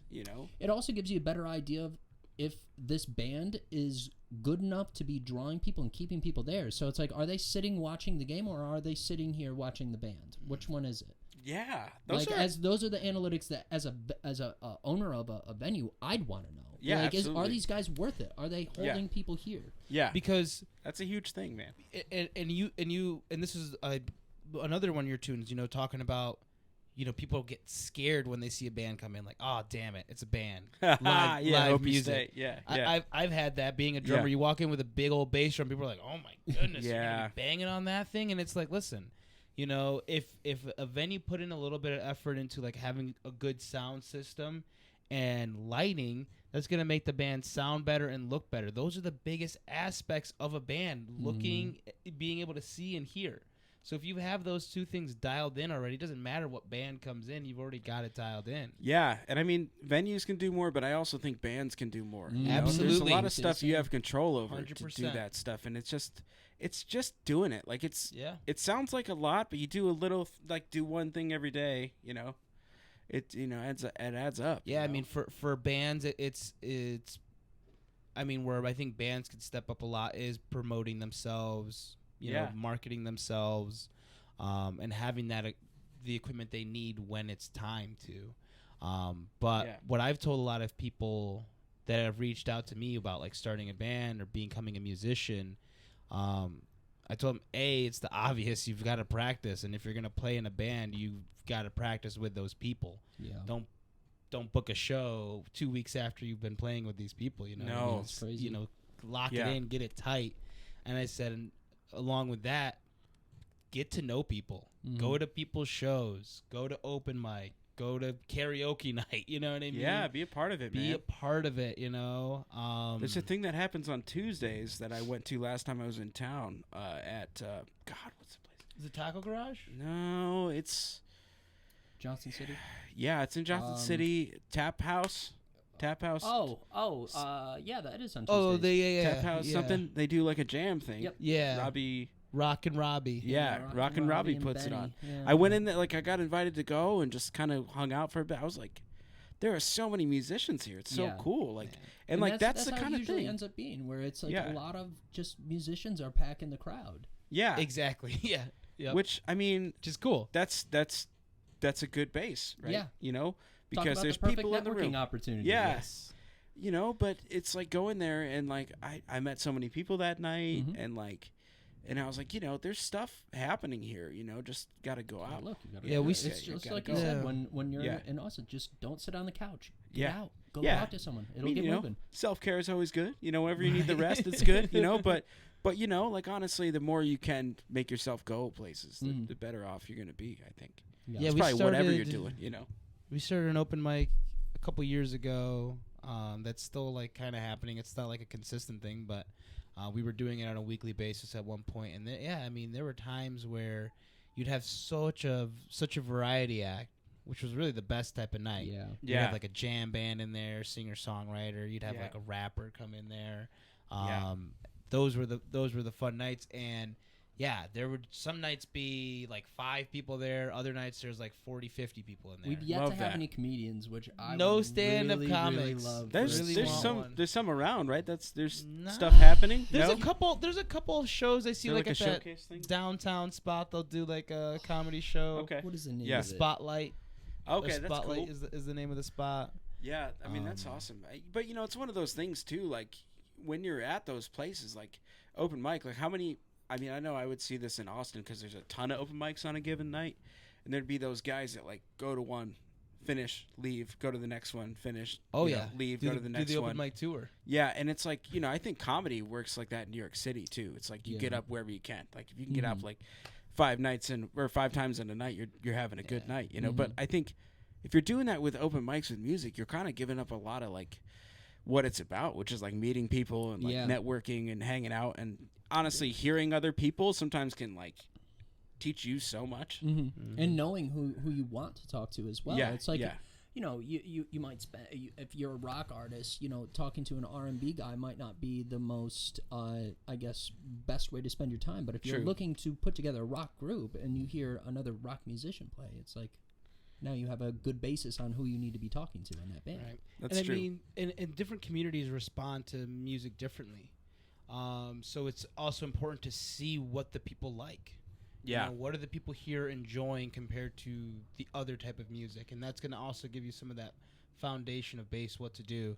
It also gives you a better idea of if this band is good enough to be drawing people and keeping people there. So it's like, are they sitting watching the game, or are they sitting here watching the band? Which one is it? Yeah, Those are the analytics that as a owner of a venue, I'd want to know. Yeah, like, are absolutely. these guys worth it? Are they holding people here? yeah, Because that's a huge thing, man. and this is another one of your tunes, talking about people get scared when they see a band come in, like, oh damn it, it's a band, live hope you music. stay. Yeah, I've had that being a drummer. Yeah. You walk in with a big old bass drum, people are like, oh my goodness, you're Yeah. gonna be banging on that thing, and it's like, listen, if a venue put in a little bit of effort into like having a good sound system and lighting, that's going to make the band sound better and look better. Those are the biggest aspects of a band, being able to see and hear. So if you have those two things dialed in already, it doesn't matter what band comes in, you've already got it dialed in. Yeah, and I mean, venues can do more, but I also think bands can do more. You know? There's a Absolutely. lot of stuff you have control over to 100%. do that stuff, and it's just doing it. Like, Yeah. it sounds like a lot, but you do a little, like, do one thing every day, it it adds up. Yeah, you I know? mean, for bands, it's. I mean, where I think bands could step up a lot is promoting themselves, you know, marketing themselves, and having the equipment they need when it's time to. But what I've told a lot of people that have reached out to me about like starting a band or becoming a musician, I told them, it's the obvious. You've got to practice, and if you're gonna play in a band, you've got to practice with those people. Yeah. Don't book a show 2 weeks after you've been playing with these people. You know, No, what I mean? it's crazy. You know, lock it in, get it tight. And I said, and along with that, get to know people. Go to people's shows. Go to open mic. Go to karaoke night. You know what I mean? Yeah, be a part of it, man. Be a part of it. You know. There's a thing that happens on Tuesdays that I went to last time I was in town. At God, what's the place? Is it Taco Garage? No, it's Johnson City. Yeah, it's in Johnson City. Tap House. Yeah, that is on Tuesdays. Oh, Tap House. yeah. Something they do like a jam thing. Yep. Yeah. Rock and Robbie. Yeah, Rock and Robbie puts it on. Yeah. I went in there, like I got invited to go and just kind of hung out for a bit. I was like, there are so many musicians here. It's so cool. Like, and like that's the kind of thing. Ends up being where it's like a lot of just musicians are packing the crowd. Yeah, exactly. Yeah, yep. Which I mean, which is cool. That's a good base, right? Yeah, you know, because because there's the people in the room. Opportunity. Yeah. Yes. You know, but it's like going there and like I met so many people that night and like. And I was like, you know, there's stuff happening here. You know, just gotta go out. Look, you gotta Yeah, we. It's just like you said when you're in Austin, just don't sit on the couch. Get out. Go talk to someone. It'll get moving. Self care is always good. You know, whenever you need the rest, it's good. You know, but you know, like honestly, the more you can make yourself go places, the better off you're gonna be. I think. Yeah, it's probably whatever you're doing. You know. We started an open mic a couple years ago. That's still like kind of happening. It's not like a consistent thing, but. We were doing it on a weekly basis at one point, and I mean, there were times where you'd have such a variety act, which was really the best type of night. You'd have like a jam band in there, singer songwriter. You'd have like a rapper come in there. Those were the fun nights, and there would some nights be like 5 people there. Other nights there's like 40, 50 people in there. We've yet to have any comedians, which I no stand-up really, comics. really love. There's some around, right? There's stuff happening. There's a couple of shows I see like a at showcase that thing? Downtown spot. They'll do like a comedy show. Okay. What is the name? Yeah. of it? Spotlight. Okay, that's Spotlight cool. is the name of the spot. Yeah, I mean that's awesome. But you know, it's one of those things too. Like when you're at those places, like open mic, like how many? I mean, I know I would see this in Austin because there's a ton of open mics on a given night, and there'd be those guys that like go to one, finish, leave, go to the next one, finish. Leave, go to the next one. Do the open mic tour. Yeah, and it's like I think comedy works like that in New York City too. It's like you get up wherever you can. Like if you can get up like 5 times in a night, you're having a good night. You know, but I think if you're doing that with open mics with music, you're kind of giving up a lot of like what it's about, which is like meeting people and like networking and hanging out and. Honestly, hearing other people sometimes can like teach you so much, and knowing who you want to talk to as well. Yeah, it's like you know, you might spend if you're a rock artist, you know, talking to an R&B guy might not be the most, I guess, best way to spend your time. But if you're looking to put together a rock group and you hear another rock musician play, it's like now you have a good basis on who you need to be talking to in that band. Right. That's true. I mean, and different communities respond to music differently. So it's also important to see what the people like. Yeah. You know, what are the people here enjoying compared to the other type of music? And that's going to also give you some of that foundation of base, what to do.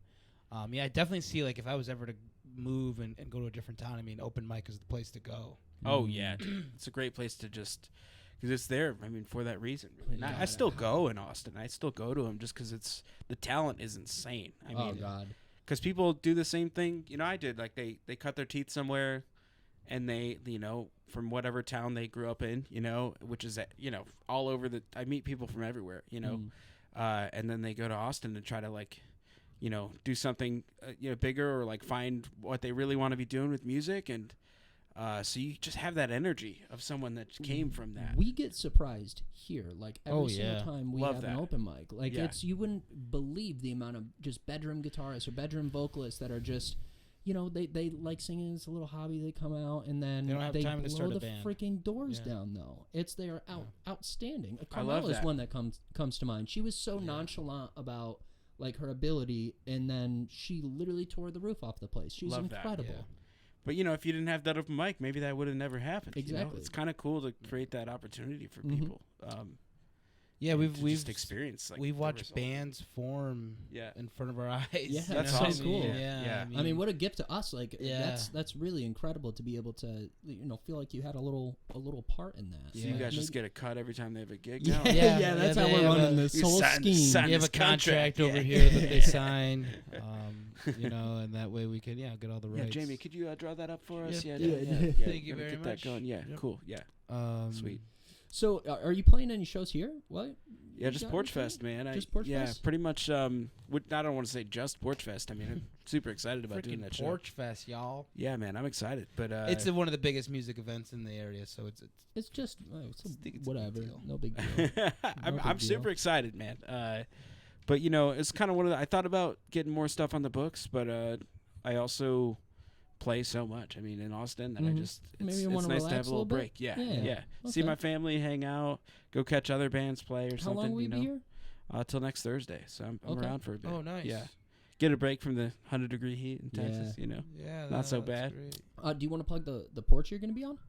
I definitely see, like, if I was ever to move and go to a different town, I mean, open mic is the place to go. Oh, yeah. It's a great place to just, because it's there, I mean, for that reason. Really. I still go in Austin. I still go to them just because the talent is insane. I mean, God. Because people do the same thing, you know, I did. Like, they cut their teeth somewhere, and they, you know, from whatever town they grew up in, you know, which is, you know, all over I meet people from everywhere, you know. And then they go to Austin and try to, like, you know, do something, you know, bigger or, like, find what they really want to be doing with music. And so you just have that energy of someone that came from that. We get surprised here, like every single time we have an open mic. Like you wouldn't believe the amount of just bedroom guitarists or bedroom vocalists that are just you know, they like singing. It's a little hobby. They come out and then They don't have time to blow start a the band. freaking doors Yeah. down. Though they're outstanding. I love Carmela's that. one that comes to mind. She was so nonchalant about like her ability, and then she literally tore the roof off the place. She was Love that, incredible. yeah. But you know, if you didn't have that open mic, maybe that would have never happened. You know? Exactly. It's kind of cool to create that opportunity for Mhm. people. Yeah, to we've just experience. Like, we've the watched result. bands form Yeah. in front of our eyes. Yeah, you that's know? awesome. cool. Yeah, Yeah. I mean, what a gift to us! Like, Yeah. that's really incredible to be able to, you know, feel like you had a little part in that. So Yeah. you guys just Maybe- get a cut every time they have a gig Yeah, now. Yeah, that's yeah, how they we're have running a- this You whole sign- scheme. sign- you have a this contract, contract over yeah. here that they sign, you know, and that way we can get all the Yeah, rights. Jamie, could you draw that up for us? Yeah. Yeah, Yeah. Thank you Gotta very get much. that going. Yeah, Yep. cool. Yeah, sweet. So, are you playing any shows here? What? Yeah, just got Porch anything? Fest, man. Just Porch yeah, Fest? pretty much. I don't want to say just Porch Fest. I mean, I'm super excited about doing Freaking that show. Porch Fest, y'all. Yeah, man, I'm excited. But It's one of the biggest music events in the area, so it's It's just think it's a big whatever. deal. No big deal. I'm big I'm deal. super excited, man. But you know, it's kind of one of the. I thought about getting more stuff on the books, but I also play so much. I mean, in Austin, that I Mhm. just Maybe it's you nice wanna to have relax a a little little bit? break. Yeah, Yeah. yeah. See Okay. my family, hang out, go catch other bands play or How something. long will you you know, be here? Till next Thursday. So I'm Okay. around for a bit. oh nice. Yeah, get a break from the 100-degree heat in Yeah. Texas. You know. Yeah, Not so that's bad. great. Do you want to plug the porch you're going to be on?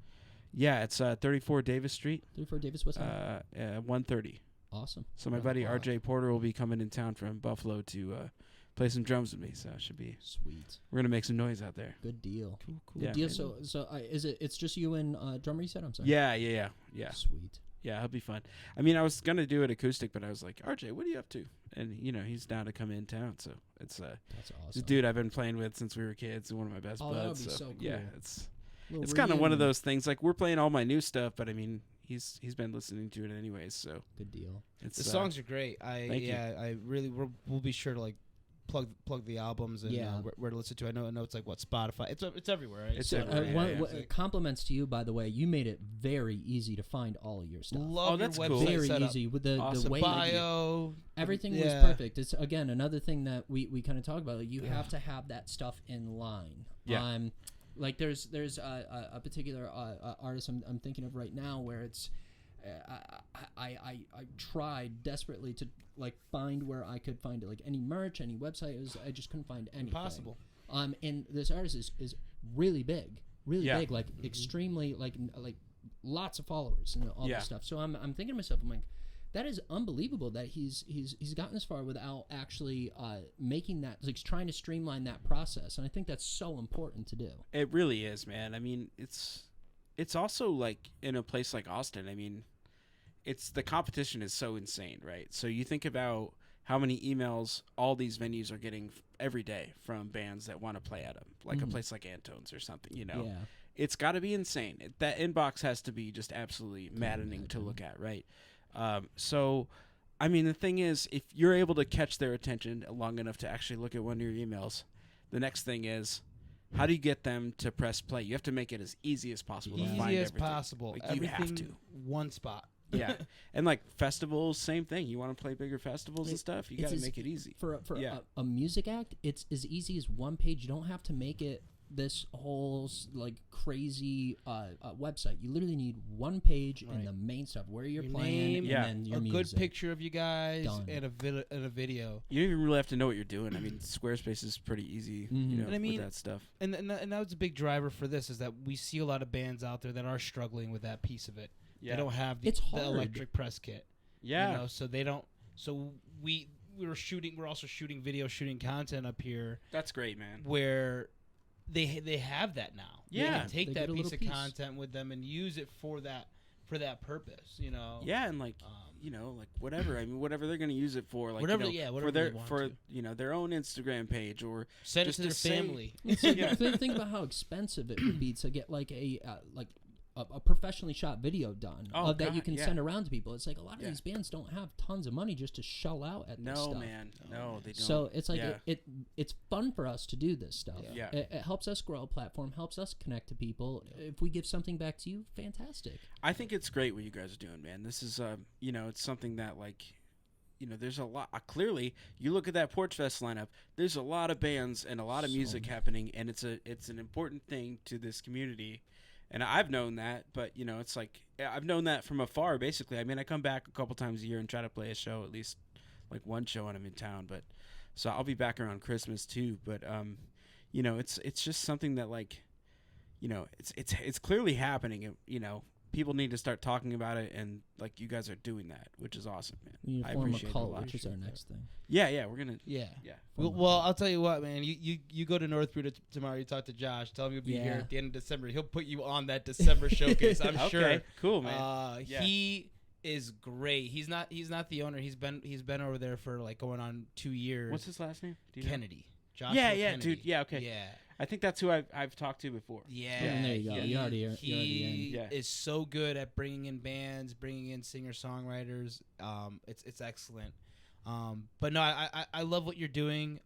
Yeah, it's 34 Davis Street, 34 Davis West Side. 130. Awesome. So my Oh, buddy wow. RJ Porter will be coming in town from Buffalo to play some drums with me. So it should be. Sweet. We're gonna make some noise out there. Good deal. Cool. Good Yeah. deal. So it's just you and drummer you said? I'm sorry. Yeah. Sweet. Yeah, it'll be fun. I mean, I was gonna do it acoustic, but I was like, RJ, what are you up to? And you know, he's down to come in town. So it's That's he's awesome. a dude I've been playing with since we were kids. One of my best Oh, that would buds. be So, so yeah, cool. Little it's kind of one of reunion. those things. Like we're playing all my new stuff, but I mean, he's been listening to it anyways. So Good deal. it's The songs are great. Thank you. I really we'll be sure to like plug the albums and Yeah. where to listen to. I know it's like Spotify. It's everywhere. Right? It's So, everywhere, yeah, one, yeah. what- compliments to you, by the way. You made it very easy to find all of your stuff. Love that's your cool. website Very setup. easy with the Awesome. way Bio. everything Yeah. was perfect. It's again another thing that we kind of talk about. Like, you have to have that stuff in line. Yeah. Like there's a particular artist I'm thinking of right now where it's I tried desperately to like find where I could find it, like any merch, any website. I just couldn't find anything. Impossible. And this artist is really big, Yeah. like extremely like lots of followers and all Yeah. this stuff. So I'm thinking to myself, I'm like, that is unbelievable that he's gotten this far without actually making that, like trying to streamline that process. And I think that's so important to do. It really is, man. I mean, it's also like in a place like Austin. I mean, it's the competition is so insane, right? So you think about how many emails all these venues are getting every day from bands that want to play at them, like a place like Antone's or something. You know, Yeah. it's got to be insane. That inbox has to be just absolutely maddening to look at, right? So, I mean, the thing is, if you're able to catch their attention long enough to actually look at one of your emails, the next thing is, how do you get them to press play? You have to make it as easy as possible to Easy find as everything. possible. Like, you have Everything to. one spot. Yeah, and like festivals, same thing. You want to play bigger festivals and stuff, you got to It's make it easy. For Yeah. a music act, it's as easy as one page. You don't have to make it this whole like crazy website. You literally need one page and Right. the main stuff, where you're Your playing, name, Yeah. and then your a music. good picture of you guys Done. and a video. You don't even really have to know what you're doing. I mean, Squarespace is pretty easy, Mhm. you know, And I mean, with that stuff. And that was a big driver for this is that we see a lot of bands out there that are struggling with that piece of it. Yeah. They don't have the, It's the hard. electric press kit. Yeah. You know, so they don't. So we're also shooting video, shooting content up here That's great, man. where they have that now. They Yeah. can take They that get a piece little of piece. content with them and use it for that purpose. You know. Yeah, and like you know, like whatever. I mean, whatever they're gonna use it for, like Whatever, you know, yeah, for whatever their they want for to. you know their own Instagram page or Send just it to to their say- family. Yeah. Think about how expensive it would be to get like a professionally shot video done Oh, that you God, can yeah. send around to people. It's like a lot of Yeah. these bands don't have tons of money just to shell out at this No, stuff. man, no, they don't. So it's like Yeah. it's fun for us to do this stuff. Yeah. It helps us grow a platform, helps us connect to people. If we give something back to you, fantastic. I think it's great what you guys are doing, man. This is you know, it's something that like there's a lot. Clearly, you look at that Porch Fest lineup. There's a lot of bands and a lot of music happening, and it's an important thing to this community. And I've known that, but it's like I've known that from afar. Basically, I mean, I come back a couple times a year and try to play a show, at least like one show when I'm in town. But so I'll be back around Christmas too. But it's just something that like, it's clearly happening. People need to start talking about it, and like you guys are doing that, which is awesome, man. We need to I form a appreciate it a cult, lot. which is our next thing. Yeah, we're gonna. Yeah. Form a Well, cult. I'll tell you what, man. You go to Northbrook tomorrow. You talk to Josh. Tell him you'll be here Yeah. at the end of December. He'll put you on that December showcase. I'm Okay, sure. cool, man. Yeah. He is great. He's not the owner. He's been over there for like going on 2 years. What's his last name? Do you know? Kennedy. Joshua Yeah, Kennedy. dude. Yeah, okay. Yeah. I think that's who I've talked to before. Yeah, Yeah, there you go. You're already in. He Yeah. is so good at bringing in bands, bringing in singer-songwriters. It's excellent. But no, I love what you're doing.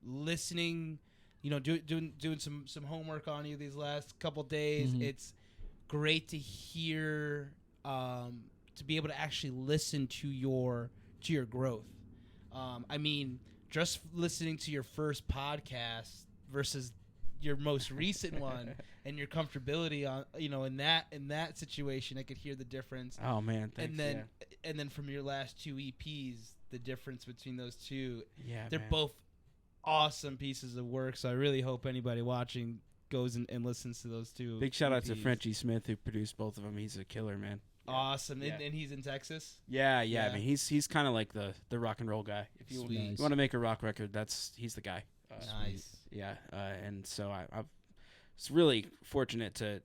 Listening, doing some homework on you these last couple days. Mhm. It's great to hear, to be able to actually listen to your growth. I mean, just listening to your first podcast versus your most recent one and your comfortability on in that situation, I could hear the difference. Oh man, thanks. And then from your last 2 EPs, the difference between those two, yeah, they're man. both awesome pieces of work. So I really hope anybody watching goes and listens to those two. Big shout out to EPs. Frenchie Smith who produced both of them. He's a killer, man. Awesome, Yeah. and he's in Texas. Yeah. Yeah. I mean, he's kind of like the rock and roll guy. If you Sweet. want to make a rock record, he's the guy. Nice. Yeah, and so I was really fortunate to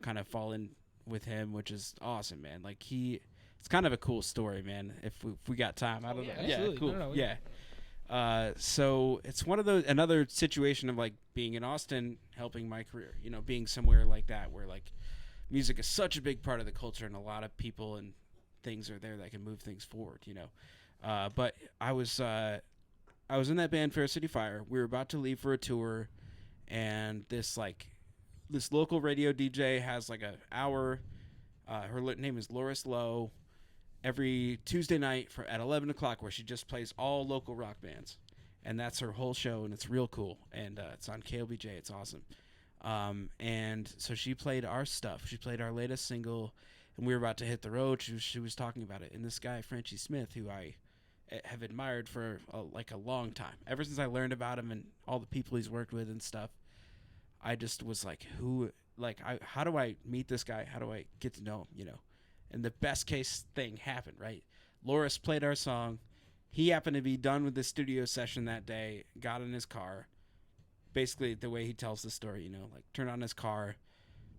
kind of fall in with him, which is awesome, man. Like it's kind of a cool story, man. If we got time, I don't know. yeah, absolutely. Cool. No, yeah. So it's one of another situation of like being in Austin, helping my career. Being somewhere like that where like music is such a big part of the culture, and a lot of people and things are there that can move things forward. But I was in that band Fair City Fire. We were about to leave for a tour, and this local radio DJ has like an hour. Her name is Loris Lowe. Every Tuesday night at 11 o'clock, where she just plays all local rock bands, and that's her whole show, and it's real cool. And it's on KLBJ. It's awesome. And so she played our stuff. She played our latest single, and we were about to hit the road. She was talking about it, and this guy Frenchie Smith, who I have admired for a long time, ever since I learned about him and all the people he's worked with and stuff. I just was like, how do I meet this guy? How do I get to know him? And the best case thing happened, right? Loris played our song. He happened to be done with the studio session that day, got in his car. Basically, the way he tells the story, turned on his car.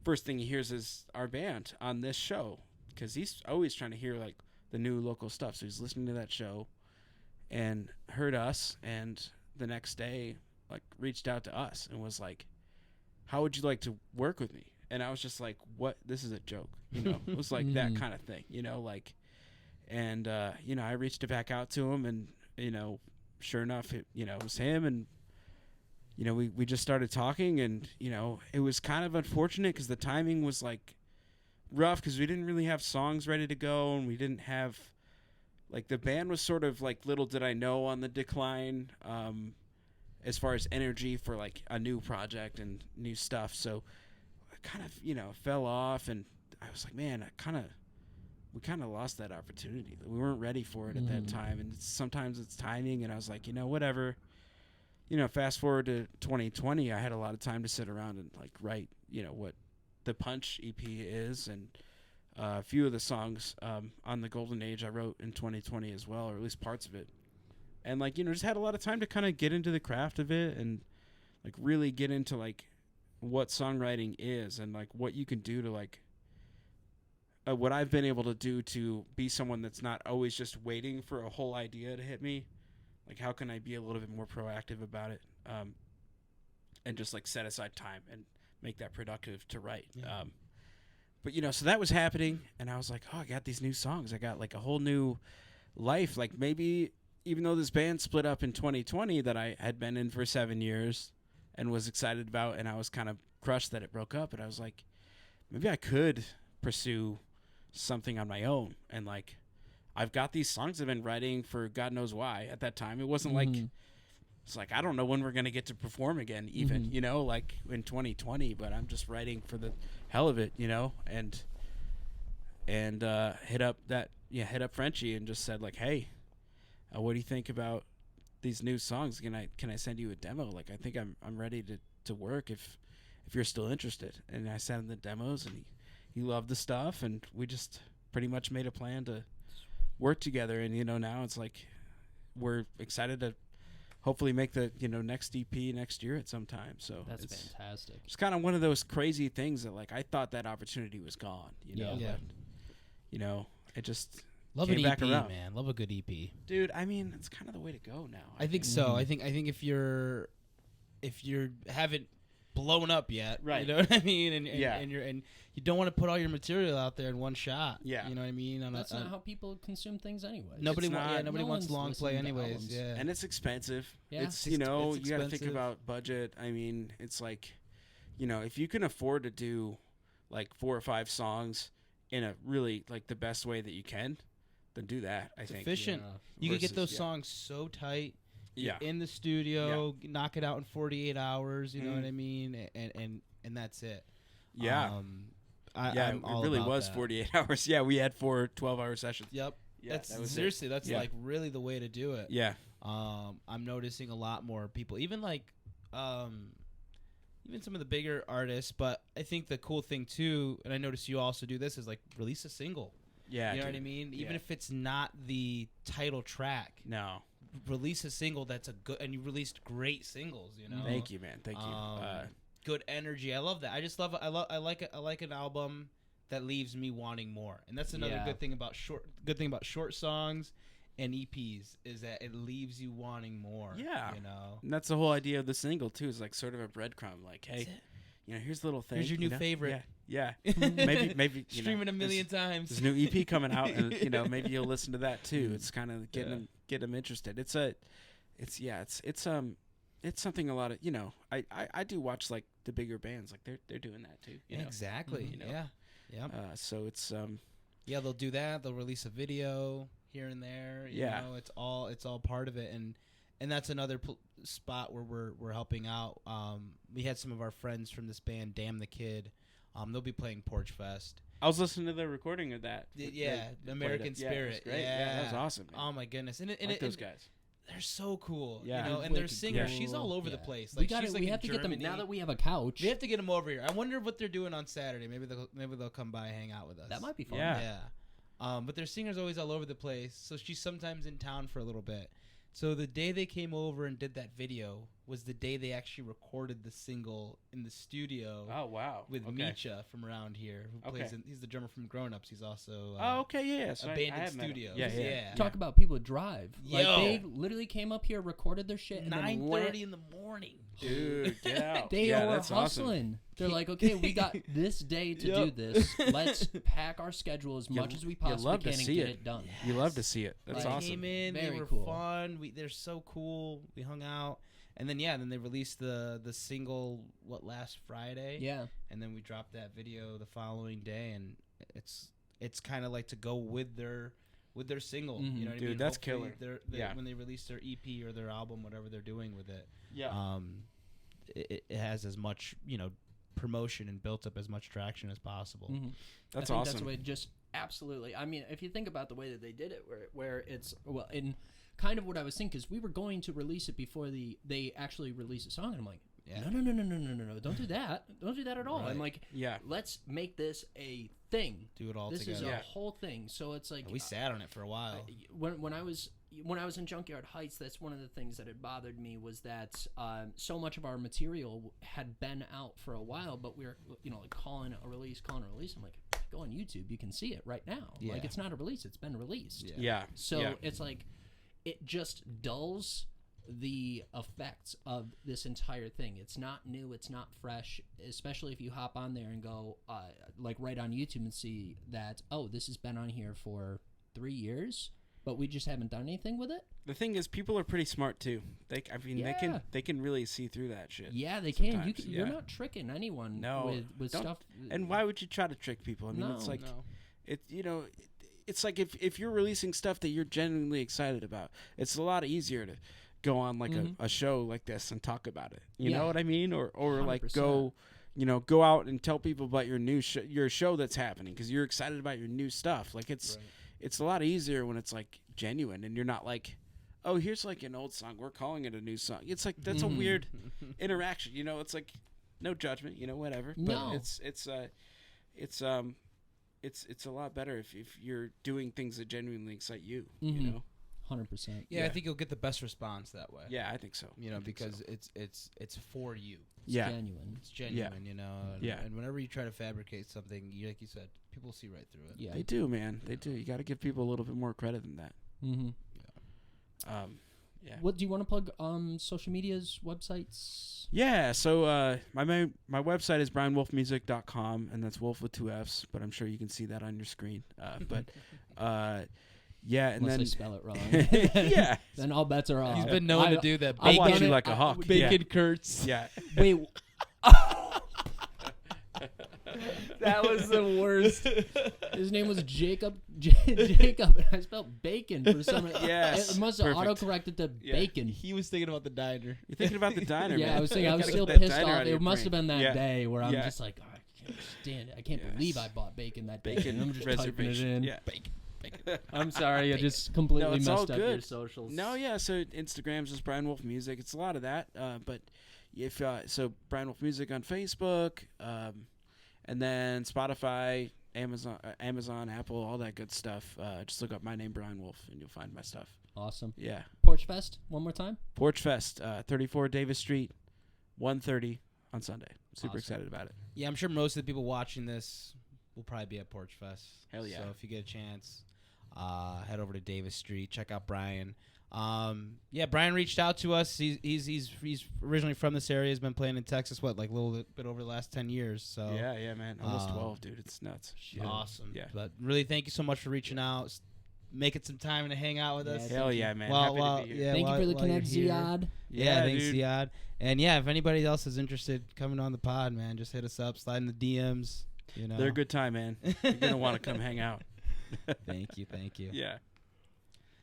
First thing he hears is our band on this show, because he's always trying to hear like the new local stuff. So he's listening to that show and heard us, and the next day like reached out to us and was like, how would you like to work with me? And I was just like, what? This is a joke. It was like that kind of thing, and I reached back out to him, and, sure enough, it was him. And, we just started talking, and, it was kind of unfortunate because the timing was like rough because we didn't really have songs ready to go, and we didn't have like the band was sort of like Little Did I Know on the decline, as far as energy for like a new project and new stuff. So I kind of, fell off, and I was like, man, we kind of lost that opportunity. We weren't ready for it at that time. And sometimes it's timing. And I was like, whatever, fast forward to 2020, I had a lot of time to sit around and like write, what the Punch EP is. And a few of the songs on the Golden Age I wrote in 2020 as well, or at least parts of it. And like, just had a lot of time to kind of get into the craft of it and like really get into like what songwriting is and like what you can do to like what I've been able to do to be someone that's not always just waiting for a whole idea to hit me. Like, how can I be a little bit more proactive about it, and just like set aside time and make that productive to write. Yeah. But so that was happening, and I was like, oh, I got these new songs. I got like a whole new life. Like maybe even though this band split up in 2020 that I had been in for 7 years and was excited about, and I was kind of crushed that it broke up, and I was like, maybe I could pursue something on my own. And like, I've got these songs I've been writing for God knows why. At that time, it wasn't like it's like I don't know when we're gonna get to perform again, even like in 2020. But I'm just writing for the hell of it, and hit up Frenchie and just said like, hey, what do you think about these new songs? Can I send you a demo? Like I think I'm ready to work if you're still interested. And I sent him the demos, and he loved the stuff, and we just pretty much made a plan to work together. And now it's like we're excited to hopefully make the next EP next year at some time. So That's it's fantastic. It's kind of one of those crazy things that like I thought that opportunity was gone. But, it just Love came an back EP, around. man. Love a good EP. Dude, I mean, it's kind of the way to go now. I think so. I think if you haven't blown up yet, Right. You know what I mean, and Yeah. and you don't want to put all your material out there in one shot. Yeah. You know what I mean. That's not how people consume things anyway. Nobody It's not- nobody no wants one's long play listening to anyways. albums. Yeah. And it's expensive. Yeah. It's It's you got to think expensive. about budget. I mean, it's like, if you can afford to do like 4 or 5 songs in a really like the best way that you can, then do that. I think. efficient. You could get Versus- those yeah. songs so tight. Yeah. In the studio, knock it out in 48 hours. You know what I mean, and that's it. Yeah. I'm it all really about was that. 48 hours. Yeah, we had 4 12-hour sessions. Yep. Yeah, That's that was it. seriously. That's Yeah. like really the way to do it. Yeah. I'm noticing a lot more people, even like, even some of the bigger artists. But I think the cool thing too, and I notice you also do this, is like release a single. Yeah. You know dude. what I mean? Even Yeah. if it's not the title track, No. release a single that's a good. And you released great singles. You know. Thank you, man. Thank you. Good energy. I love that. I just love. I like an album that leaves me wanting more. And that's another Yeah. good thing about short songs and EPs is that it leaves you wanting more. Yeah. You know. And that's the whole idea of the single too. Is like sort of a breadcrumb. Like, hey, here's a little thing. Here's your new favorite. Yeah. maybe Stream it a million times. There's a new EP coming out, and maybe you'll listen to that too. It's kind of get them interested. It's something a lot of I do watch like the bigger bands, like they're doing that too. You know? Exactly. Mhm. You know? Yeah. Yep. So it's Yeah, they'll do that. They'll release a video here and there. You know, it's all part of it, and that's another spot where we're helping out. We had some of our friends from this band, Damn the Kid. They'll be playing Porch Fest. I was listening to the recording of that. Yeah, They American played it. Yeah, it was Spirit. great. Yeah, that was awesome. Man. Oh my goodness, and I like those guys. they're so cool. Yeah. You know, and their Wicked singer, cool. she's all over the Yeah. place. We Like got she's like we in have to get them Germany. now that we have a couch. We have to get them over here. I wonder what they're doing on Saturday. Maybe they'll come by and hang out with us. That might be fun. Yeah. But their singer's always all over the place, so she's sometimes in town for a little bit. So the day they came over and did that video was the day they actually recorded the single in the studio. Oh wow. With okay. Misha from around here, who plays. He's the drummer from Grown Ups. He's also. Okay. Yeah. So Abandoned I have met him. Studios. Yeah. Talk about people who drive. Like Yo. they literally came up here, recorded their shit, and then 9:30 in the morning. Dude, get out. They yeah, were that's hustling. Awesome. They're like, okay, we got this day to do this. Let's pack our schedule as much as we possibly love to can and see get it. it done. You love to see it. That's They awesome. came in. Very they were cool. fun. They're so cool. We hung out, and then they released the single last Friday. Yeah. And then we dropped that video the following day, and it's kind of like to go with their single. Mhm. You know what I Dude, mean? that's Hopefully killer. when they release their EP or their album, whatever they're doing with it. Yeah. It has as much promotion and built up as much traction as possible. Mhm. That's I think awesome. That's the way. Just absolutely. I mean, if you think about the way that they did it, where it's in kind of what I was thinking, because we were going to release it before they actually release a song, and I'm like, Yeah. no, don't do that, don't do that at all. Right. I'm like, Yeah. let's make this a thing. Do it all This together. is a Yeah. whole thing. So it's like We sat on it for a while. when I was in Junkyard Heights, that's one of the things that had bothered me was that so much of our material had been out for a while, but we were like calling a release. I'm like, go on YouTube, you can see it right now. Yeah. Like it's not a release, it's been released. Yeah. Yeah. So yeah. it's like it just dulls the effects of this entire thing. It's not new, it's not fresh, especially if you hop on there and go like right on YouTube and see that, oh, this has been on here for 3 years, but we just haven't done anything with it. The thing is, people are pretty smart too. They Yeah. can really see through that shit. Yeah, they can. Sometimes, You're yeah. not tricking anyone No, with don't- stuff. And why would you try to trick people? I mean, it's No. like No. it it's like if you're releasing stuff that you're genuinely excited about, it's a lot easier to go on like a show like this and talk about it. You know what I mean? Or like 100%. go, go out and tell people about your show that's happening because you're excited about your new stuff. Like it's a lot easier when it's like genuine and you're not like, oh, here's like an old song, we're calling it a new song. It's like that's a weird interaction. It's like no judgment, whatever. But No. it's a lot better if you're doing things that genuinely excite you. 100%. Yeah, I think you'll get the best response that way. Yeah, I think so. Because it's for you. It's genuine. It's genuine, And, Yeah. and whenever you try to fabricate something, like you said, people see right through it. Yeah. They do, man. They do. You got to give people a little bit more credit than that. Mm-hmm. Yeah. What do you want to plug? Social medias, websites. Yeah. So my website is brianwolffmusic.com, and that's Wolff with 2 Fs. But I'm sure you can see that on your screen. Yeah, and Unless then I spell it wrong. yeah, then all bets are off. He's been known to do that. I'll watch done you it. like a hawk. Bacon Kurtz. Yeah. Wait. That was the worst. His name was Jacob. Jacob, and I spelled bacon for some reason. Yes, It must have perfect. autocorrected to Yeah. bacon. He was thinking about the diner. You're thinking about the diner, man. Yeah, I was thinking. I was Gotta still get that pissed diner out off. of your It must have brain. been that Yeah. day where I'm Yeah. just like, oh, I can't stand it. I can't Yes. believe I bought bacon that day. Bacon And I'm just typing it reservation. in. Yeah. Bacon. I'm sorry, I just completely No, it's all messed up your good. socials. No, yeah. So Instagram's just Brian Wolff Music. It's a lot of that. But if so, Brian Wolff Music on Facebook, and then Spotify, Amazon, Apple, all that good stuff. Just look up my name, Brian Wolff, and you'll find my stuff. Awesome. Yeah. Porch Fest, one more time. Porch Fest, 34 Davis Street, 1:30 on Sunday. Super Awesome. excited about it. Yeah, I'm sure most of the people watching this will probably be at Porch Fest. Hell yeah. So if you get a chance, head over to Davis Street. Check out Brian. Brian reached out to us. He's originally from this area. He's been playing in Texas, like a little bit over the last 10 years. So Yeah, man. Almost 12, dude. It's nuts. awesome. Yeah. But really, thank you so much for reaching out, making some time to hang out with us. Yeah, Hell yeah, man. Well, Happy to be here. Thank you for the while you're connect, here. Ziad. Yeah, thanks, dude. Ziad. And yeah, if anybody else is interested coming on the pod, man, just hit us up, slide in the DMs. They're a good time, man. You're going to want to come hang out. Thank you. Yeah.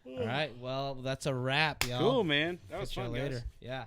All right, well, that's a wrap, y'all. Cool, man. That was Catch y'all fun, later. guys. Yeah.